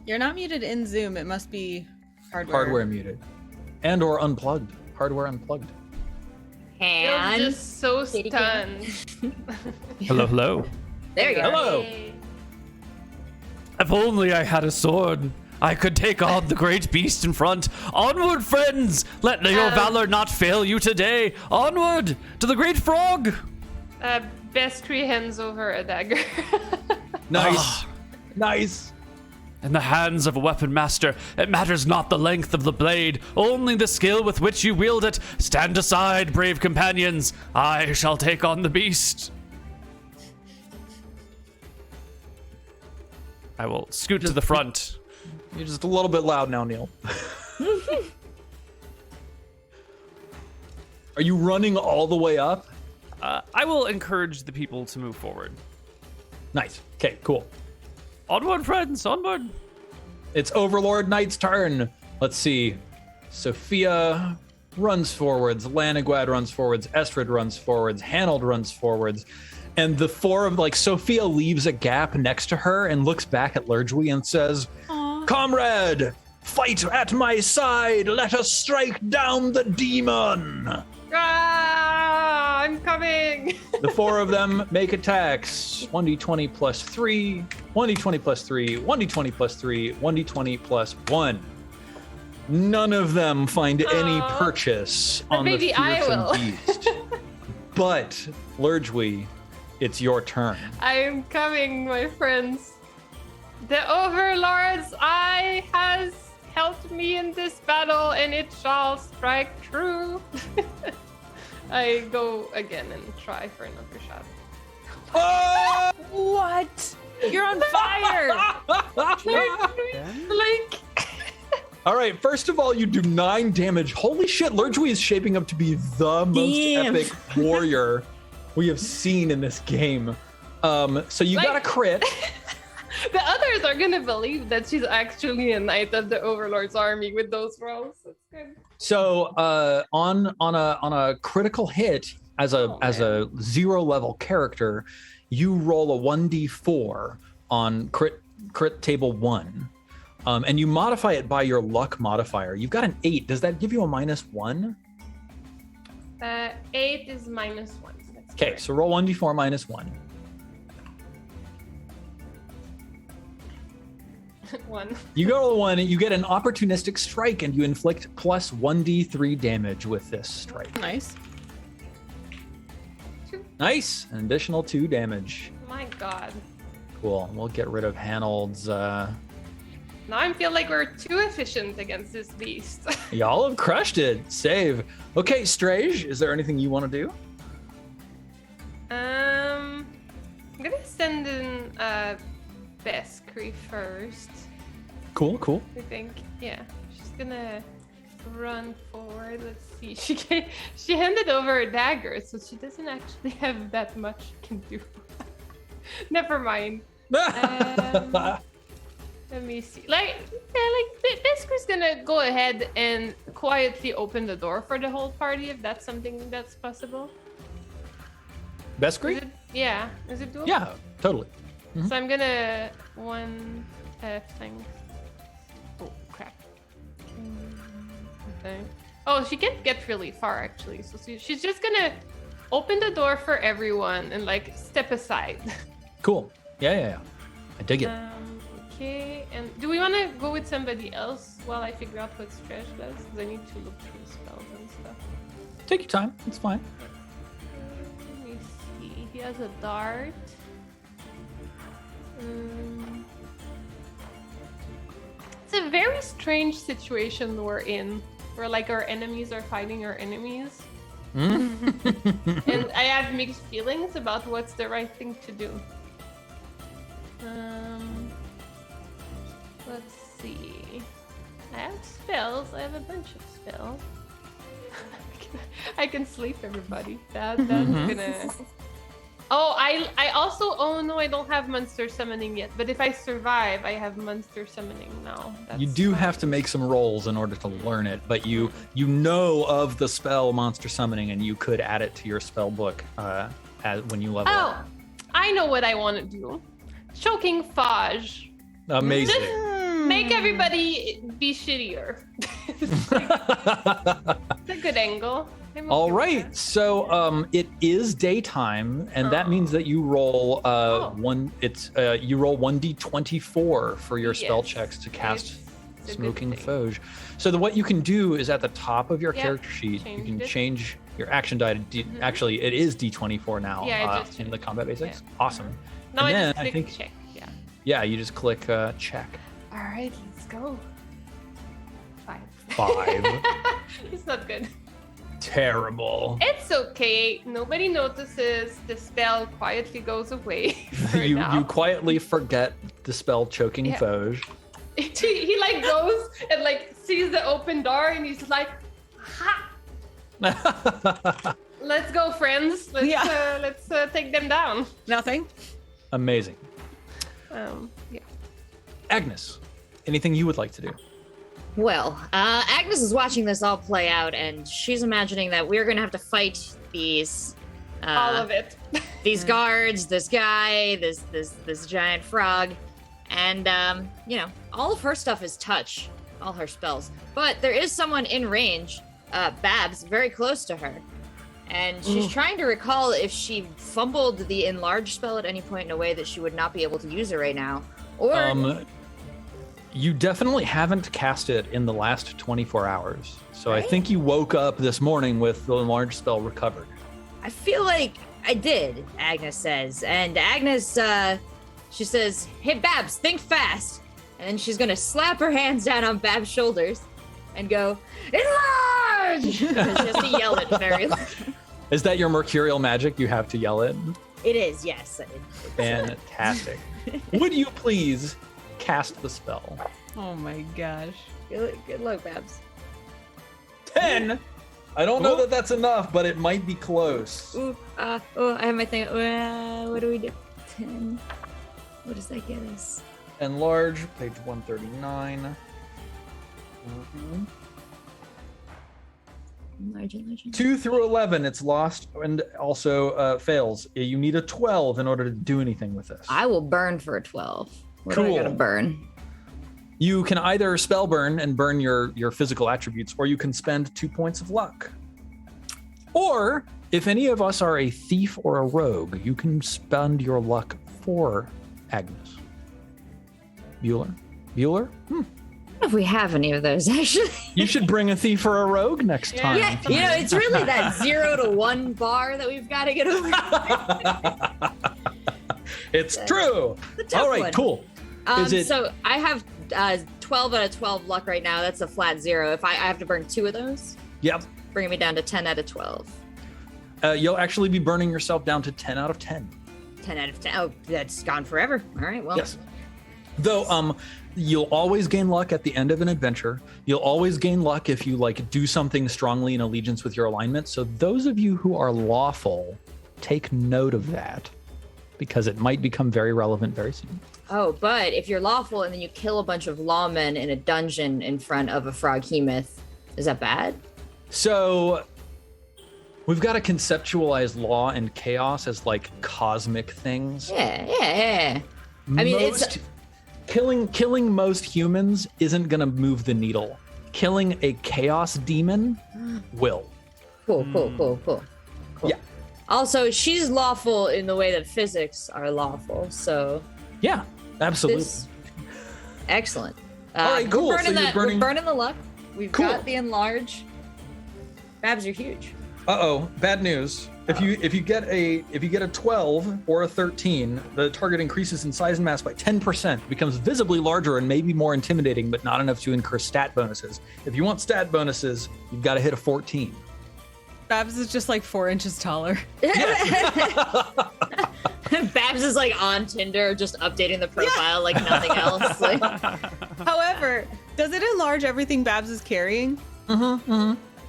You're not muted in Zoom. It must be hardware. Hardware muted. And or unplugged. Hardware unplugged. I'm And just so Kitty stunned. Hello, hello. there you go. Hello. Yay. If only I had a sword, I could take on the great beast in front. Onward, friends! Let your valor not fail you today. Onward to the great frog. Beskri hands over a dagger. Nice. Nice. In the hands of a weapon master, it matters not the length of the blade, only the skill with which you wield it. Stand aside, brave companions. I shall take on the beast. I will scoot to the front. You're just a little bit loud now, Neal. Are you running all the way up? I will encourage the people to move forward. Nice. Okay, cool. Onward, friends, onward. It's Overlord Knight's turn. Let's see. Sophia runs forwards. Laniguad runs forwards. Estrid runs forwards. Hanold runs forwards. And the four of, Sophia leaves a gap next to her and looks back at Lurgui and says, Comrade, fight at my side. Let us strike down the demon. Ah, I'm coming. The four of them make attacks. 1d20 plus 3, 1d20 plus 3, 1d20 plus 3, 1d20 plus 1. None of them find any purchase But on the maybe I fearsome will. beast. But, Lurgui, it's your turn. I'm coming, my friends. The Overlord's eye has helped me in this battle, and it shall strike true. I go again and try for another shot. Oh! What? You're on fire! Like, All right, first of all, you do 9 damage. Holy shit, Lurgui is shaping up to be the most Damn. epic warrior we have seen in this game. So you got a crit. the others are gonna believe that she's actually a knight of the Overlord's army with those rolls. That's good. So on a critical hit as a 0 level character, you roll a 1d4 on crit table 1. And you modify it by your luck modifier. You've got an 8. Does that give you a -1? 8 is -1. Okay, so roll 1d4 -1. 1. You go to 1, you get an opportunistic strike, and you inflict plus 1d3 damage with this strike. Nice. Nice. An additional 2 damage. My God. Cool. We'll get rid of Hanold's. Now I feel like we're too efficient against this beast. Y'all have crushed it. Save. Okay, Strage, is there anything you want to do? I'm gonna send in Beskri first. Cool. I think, yeah. She's gonna run forward. Let's see. She handed over a dagger, so she doesn't actually have that much she can do. Never mind. Let me see. Beskri's gonna go ahead and quietly open the door for the whole party if that's something that's possible. Beskri? Yeah. Is it doable? Yeah, totally. So I'm gonna thing. Oh crap. Okay. Oh, she can't get really far actually. So she's just gonna open the door for everyone and like step aside. Cool. Yeah. I dig it. Okay, and do we want to go with somebody else while I figure out what Stretch does? Because I need to look through spells and stuff. Take your time. It's fine. Let me see. He has a dart. It's a very strange situation we're in, where like our enemies are fighting our enemies. And I have mixed feelings about what's the right thing to do. Let's see. I have spells. I have a bunch of spells. I can sleep, everybody. That's gonna. Oh, I also. Oh no, I don't have monster summoning yet. But if I survive, I have monster summoning now. You do have to make some rolls in order to learn it, but you know of the spell monster summoning, and you could add it to your spell book when you level up. Oh, I know what I want to do. Choking Fage. Amazing. Just make everybody be shittier. It's a good angle. All right, so it is daytime, and that means that you roll you roll 1d24 for your spell checks to cast Smoking Foge. So what you can do is at the top of your character sheet, you can change your action die to actually it is d24 now in the combat basics. Awesome. No, and I then just click check. Yeah, you just click check. All right, let's go. 5. It's not good. Terrible. It's okay. Nobody notices. The spell quietly goes away. You quietly forget the spell Choking Foge. He like goes and like sees the open door and he's like, ha! Let's go, friends. Let's take them down. Nothing. Amazing. Yeah. Agnes, anything you would like to do? Well, Agnes is watching this all play out, and she's imagining that we're gonna have to fight these all of it. These guards, this guy, this giant frog, and all of her stuff is touch, all her spells. But there is someone in range, Babs, very close to her, and she's trying to recall if she fumbled the enlarge spell at any point in a way that she would not be able to use it right now, or. You definitely haven't cast it in the last 24 hours. So I think you woke up this morning with the enlarged spell recovered. I feel like I did, Agnes says. And Agnes, she says, hey, Babs, think fast. And then she's going to slap her hands down on Babs' shoulders and go, enlarge! She has to yell it very loud. Is that your mercurial magic you have to yell it? It is, yes. Fantastic. Would you please cast the spell? Oh my gosh. Good luck, Babs. 10! I don't know that that's enough, but it might be close. I have my thing. What do we do? 10. What does that get us? Enlarge, page 139. Enlarge. 2 through 11, it's lost and also fails. You need a 12 in order to do anything with this. I will burn for a 12. What do I gotta burn? You can either spell burn and burn your physical attributes, or you can spend 2 points of luck. Or, if any of us are a thief or a rogue, you can spend your luck for Agnes. Bueller? I don't know if we have any of those, actually. You should bring a thief or a rogue next time. Yeah, it's really that 0 to 1 bar that we've got to get over. It's true. All right, cool. So I have 12 out of 12 luck right now. That's a flat 0. If I have to burn 2 of those, bringing me down to 10 out of 12. You'll actually be burning yourself down to 10 out of 10. 10 out of 10. Oh, that's gone forever. All right, well. Yes. Though, you'll always gain luck at the end of an adventure. You'll always gain luck if you do something strongly in allegiance with your alignment. So those of you who are lawful, take note of that, because it might become very relevant very soon. Oh, but if you're lawful and then you kill a bunch of lawmen in a dungeon in front of a Froghemith, is that bad? So we've got to conceptualize law and chaos as cosmic things. Yeah. I mean, killing most humans isn't going to move the needle. killing a chaos demon will. Cool. Yeah. Also, she's lawful in the way that physics are lawful. So Yeah, absolutely. excellent. All right, cool. We're burning, So we're burning the luck. We've Cool. got the enlarge. Babs are huge. Bad news. If you get a 12 or a 13, the target increases in size and mass by 10%, becomes visibly larger and maybe more intimidating, but not enough to incur stat bonuses. If you want stat bonuses, you've got to hit a 14. Babs is just like 4 inches taller. Babs is like on Tinder, just updating the profile like nothing else. Like, However, does it enlarge everything Babs is carrying?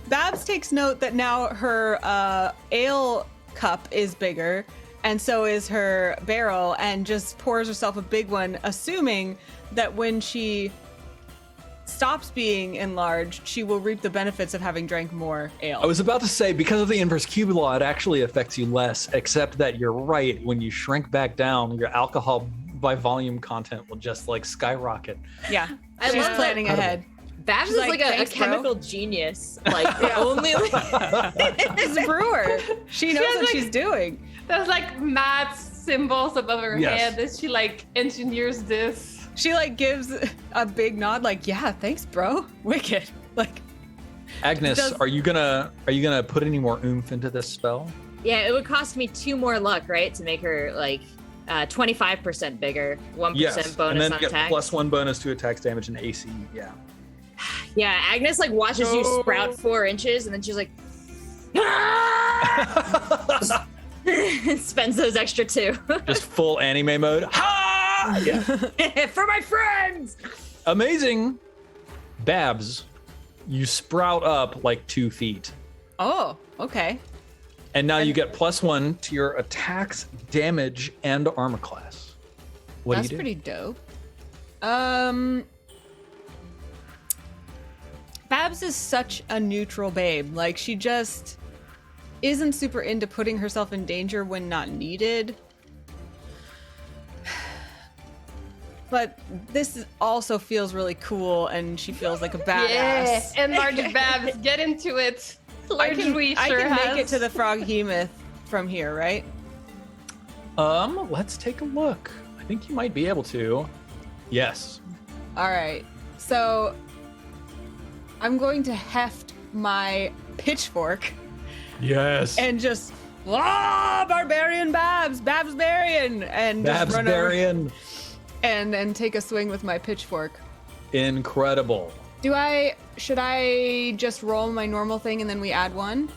Babs takes note that now her ale cup is bigger, and so is her barrel, and just pours herself a big one, assuming that when she stops being enlarged, she will reap the benefits of having drank more ale. I was about to say, because of the inverse cube law, it actually affects you less, except that you're right. When you shrink back down, your alcohol by volume content will just like skyrocket. Yeah, I she's love planning ahead. Babs She's is like, "Thanks, a bro." chemical genius. Like only She's a brewer. She knows has, what like- she's doing. There's like math symbols above her Yes. head that she like engineers this. She like gives a big nod, like, "Yeah, thanks, bro. Wicked." Like, Agnes, Does- are you gonna put any more oomph into this spell? Yeah, it would cost me 2 more luck, right, to make her like 25% bigger, 1% Yes, bonus and then on get attack. +1 bonus to attacks, damage, and AC. Yeah. Yeah, Agnes like watches you No. sprout 4 inches, and then she's like, spends those extra 2 Just full anime mode. Ha! Yeah. for my friends. Amazing. Babs, you sprout up like 2 feet. oh, okay. And now you get +1 to your attacks, damage, and armor class. What That's do you do? pretty dope. Babs is such a neutral babe. Like, she just isn't super into putting herself in danger when not needed. But this also feels really cool, and she feels like a badass. Yeah, enlarge Babs, get into it. I can has. make it to the Froghemith from here, right? Let's take a look. I think you might be able to. Yes. All right. So I'm going to heft my pitchfork Yes. and just barbarian Babs, Babsbarian, and just run over Babsbarian. and take a swing with my pitchfork. Incredible. Should I just roll my normal thing and then we add 1?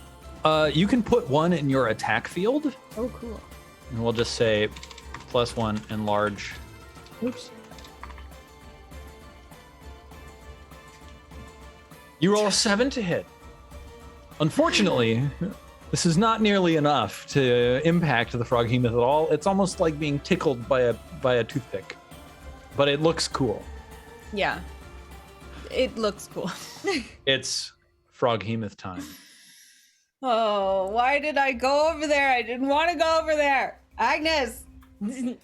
You can put 1 in your attack field, Oh, cool. and we'll just say +1 enlarge. Oops. You roll a 7 to hit. Unfortunately, this is not nearly enough to impact the Froghemith at all. It's almost like being tickled by a toothpick, but it looks cool. Yeah. It looks cool. It's Froghemith time. Oh, why did I go over there? I didn't want to go over there. Agnes. The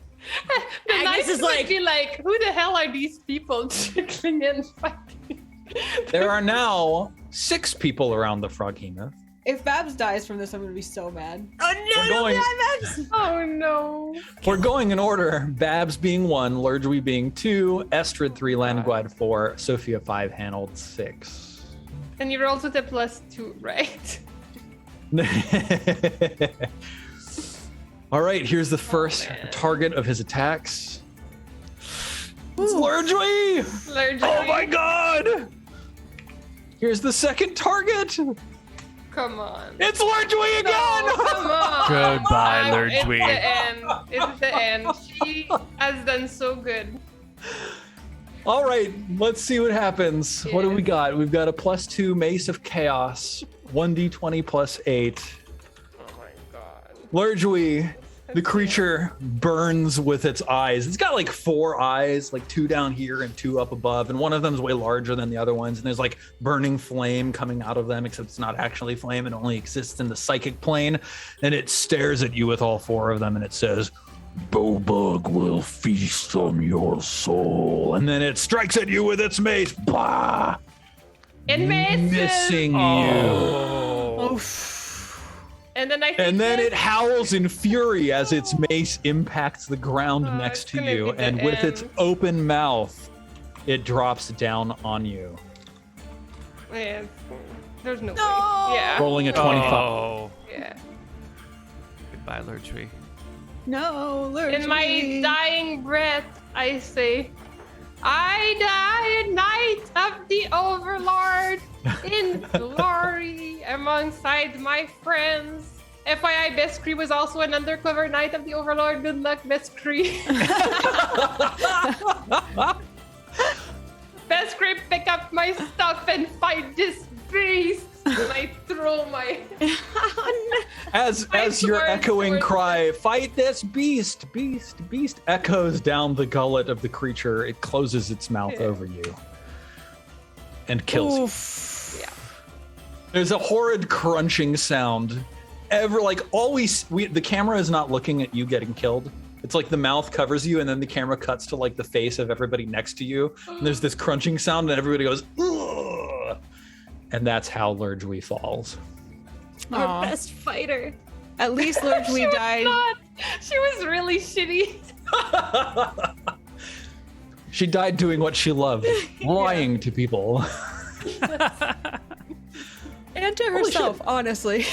Agnes knights is would like- be like, who the hell are these people trickling in fighting? There are now 6 people around the Froghemith. If Babs dies from this, I'm going to be so mad. Oh no, We're going- Babs! Oh no. We're going in order. Babs being 1, Lurgwy being 2, Estrid 3, Landguide 4, Sophia 5, Hanold 6. And you rolled with a +2, right? All right, here's the first target of his attacks. It's Lurgwy! Oh my god! Here's the second target. Come on. It's Lurgwy again! No, come on. Goodbye, It's Lurgwy. the end. It's the end. She has done so good. All right, let's see what happens. What do we Yes. got? We've got a +2 Mace of Chaos, 1d20 +8. Oh my god. Lurgwy, the creature burns with its eyes. It's got like 4 eyes, like 2 down here and 2 up above, and one of them is way larger than the other ones. And there's like burning flame coming out of them, except it's not actually flame. It only exists in the psychic plane. And it stares at you with all 4 of them, and it says, "Bobug will feast on your soul." And then it strikes at you with its mace. Bah! It misses. missing you. Oh. And then I think And then this- it howls in fury as its mace impacts the ground Oh, next it's to gonna you, be the and with its end. open mouth, it drops down on you. Yeah, there's no, No! way. Yeah. Rolling a 25. Oh. Yeah. Goodbye, Lurtree. No, Lurch. In my dying breath, I say, I die in night of the Overlord, in glory alongside my friends. FYI, Beskri was also an undercover knight of the Overlord. Good luck, Beskri. Beskri, pick up my stuff and fight this beast. And I throw my... As your sword, echoing sword. cry, "Fight this beast, beast, beast," echoes down the gullet of the creature, it closes its mouth Yeah. over you and kills you. Oof. Yeah. There's a horrid crunching sound. The camera is not looking at you getting killed. It's like the mouth covers you, and then the camera cuts to like the face of everybody next to you. And there's this crunching sound, and everybody goes, "Ugh." And that's how Lurgwy falls. Our Aw. best fighter. At least Lurch, we died. She was really shitty. She died doing what she loved, lying to people. And to herself, honestly.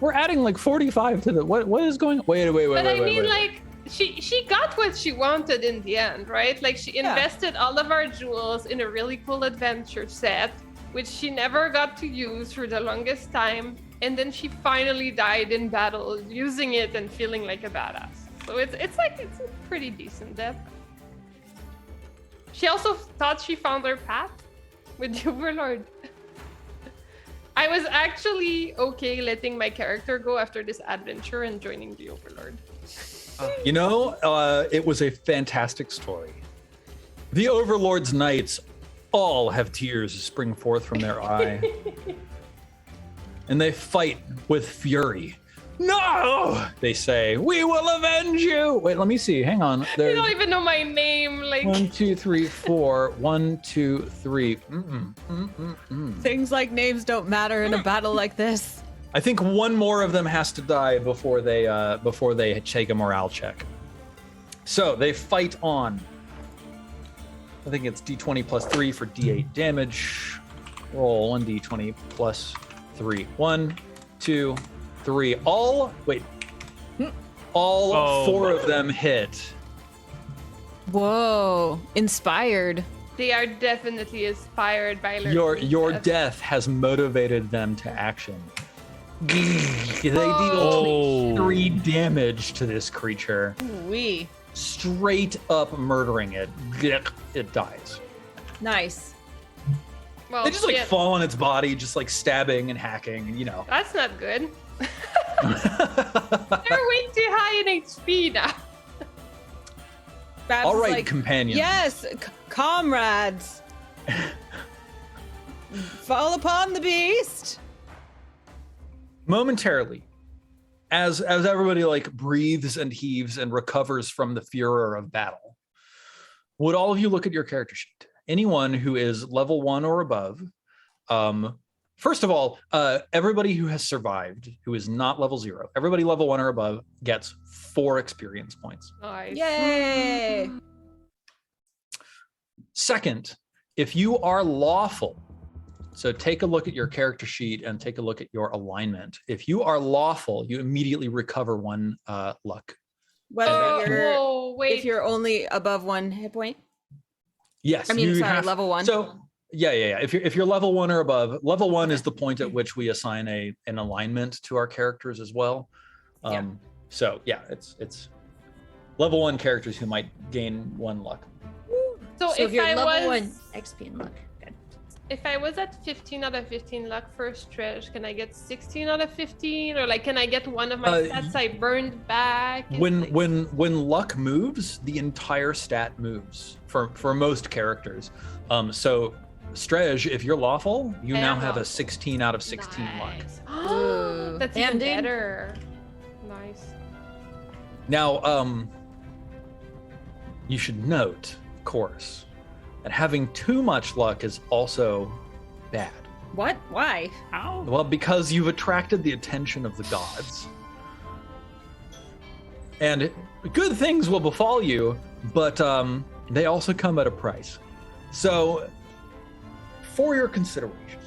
We're adding like 45 to the what is going on? Wait. But I mean, like, she got what she wanted in the end, right? Like, she invested all of our jewels in a really cool adventure set, which she never got to use for the longest time. And then she finally died in battle using it and feeling like a badass. So it's a pretty decent death. She also thought she found her path with the Overlord. I was actually okay letting my character go after this adventure and joining the Overlord. You know, it was a fantastic story. The Overlord's knights all have tears spring forth from their eye. And they fight with fury. "No!" they say. "We will avenge you!" Wait, let me see. Hang on. You There's don't even know my name, like... 1, 2, 3, 4. 1, 2, 3. Things like names don't matter in a battle like this. I think one more of them has to die before they take a morale check. So they fight on. I think it's D20 plus 3 for D8 damage. Roll 1d20 plus 3. 1, 2, 3. All Oh. 4 of them hit. Whoa. Inspired. They are definitely inspired by Lurch. Your death has motivated them to action. They deal Oh. 3 damage to this creature. Wee. Straight up murdering it. It dies. Nice. Well, They just like shit. fall on its body, just like stabbing and hacking, and you know. That's not good. They're way too high in HP now. Babs All is right, like, companions. Yes, comrades. Fall upon the beast. Momentarily, as everybody like breathes and heaves and recovers from the furor of battle, would all of you look at your character sheet? Anyone who is level 1 or above, first of all, everybody who has survived, who is not level 0, everybody level 1 or above gets 4 experience points. Nice. Yay. Second, if you are lawful, so take a look at your character sheet and take a look at your alignment. If you are lawful, you immediately recover 1 luck. Whether you're Whoa, wait. if you're only above 1 hit point. Yes, I mean, you sorry, have- level 1. So yeah. If you're level 1 or above, level 1 is the point at which we assign an alignment to our characters as well. Yeah. So yeah, it's level 1 characters who might gain 1 luck. so So if you're I level was 1 XP and luck. Good. if I was at 15 out of 15 luck for a stretch, can I get 16 out of 15, or like can I get one of my stats I burned back? It's When like- luck moves, the entire stat moves for most characters. So Strej, if you're lawful, you I now am have a lawful. 16 out of 16 luck. Nice. Ooh. That's Damn, even dude. better. Nice. Now, you should note, of course, that having too much luck is also bad. What? Why? How? Well, because you've attracted the attention of the gods. And good things will befall you, but they also come at a price. So, for your consideration,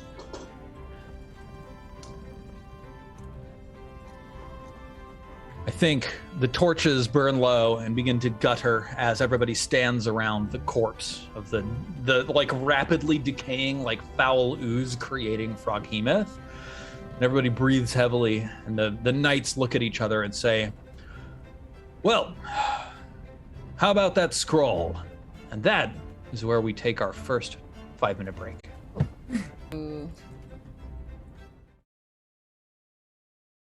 I think the torches burn low and begin to gutter as everybody stands around the corpse of the like rapidly decaying, like foul ooze creating Froghemith. And everybody breathes heavily, and the knights look at each other and say, well, how about that scroll? And that is where we take our first 5-minute break.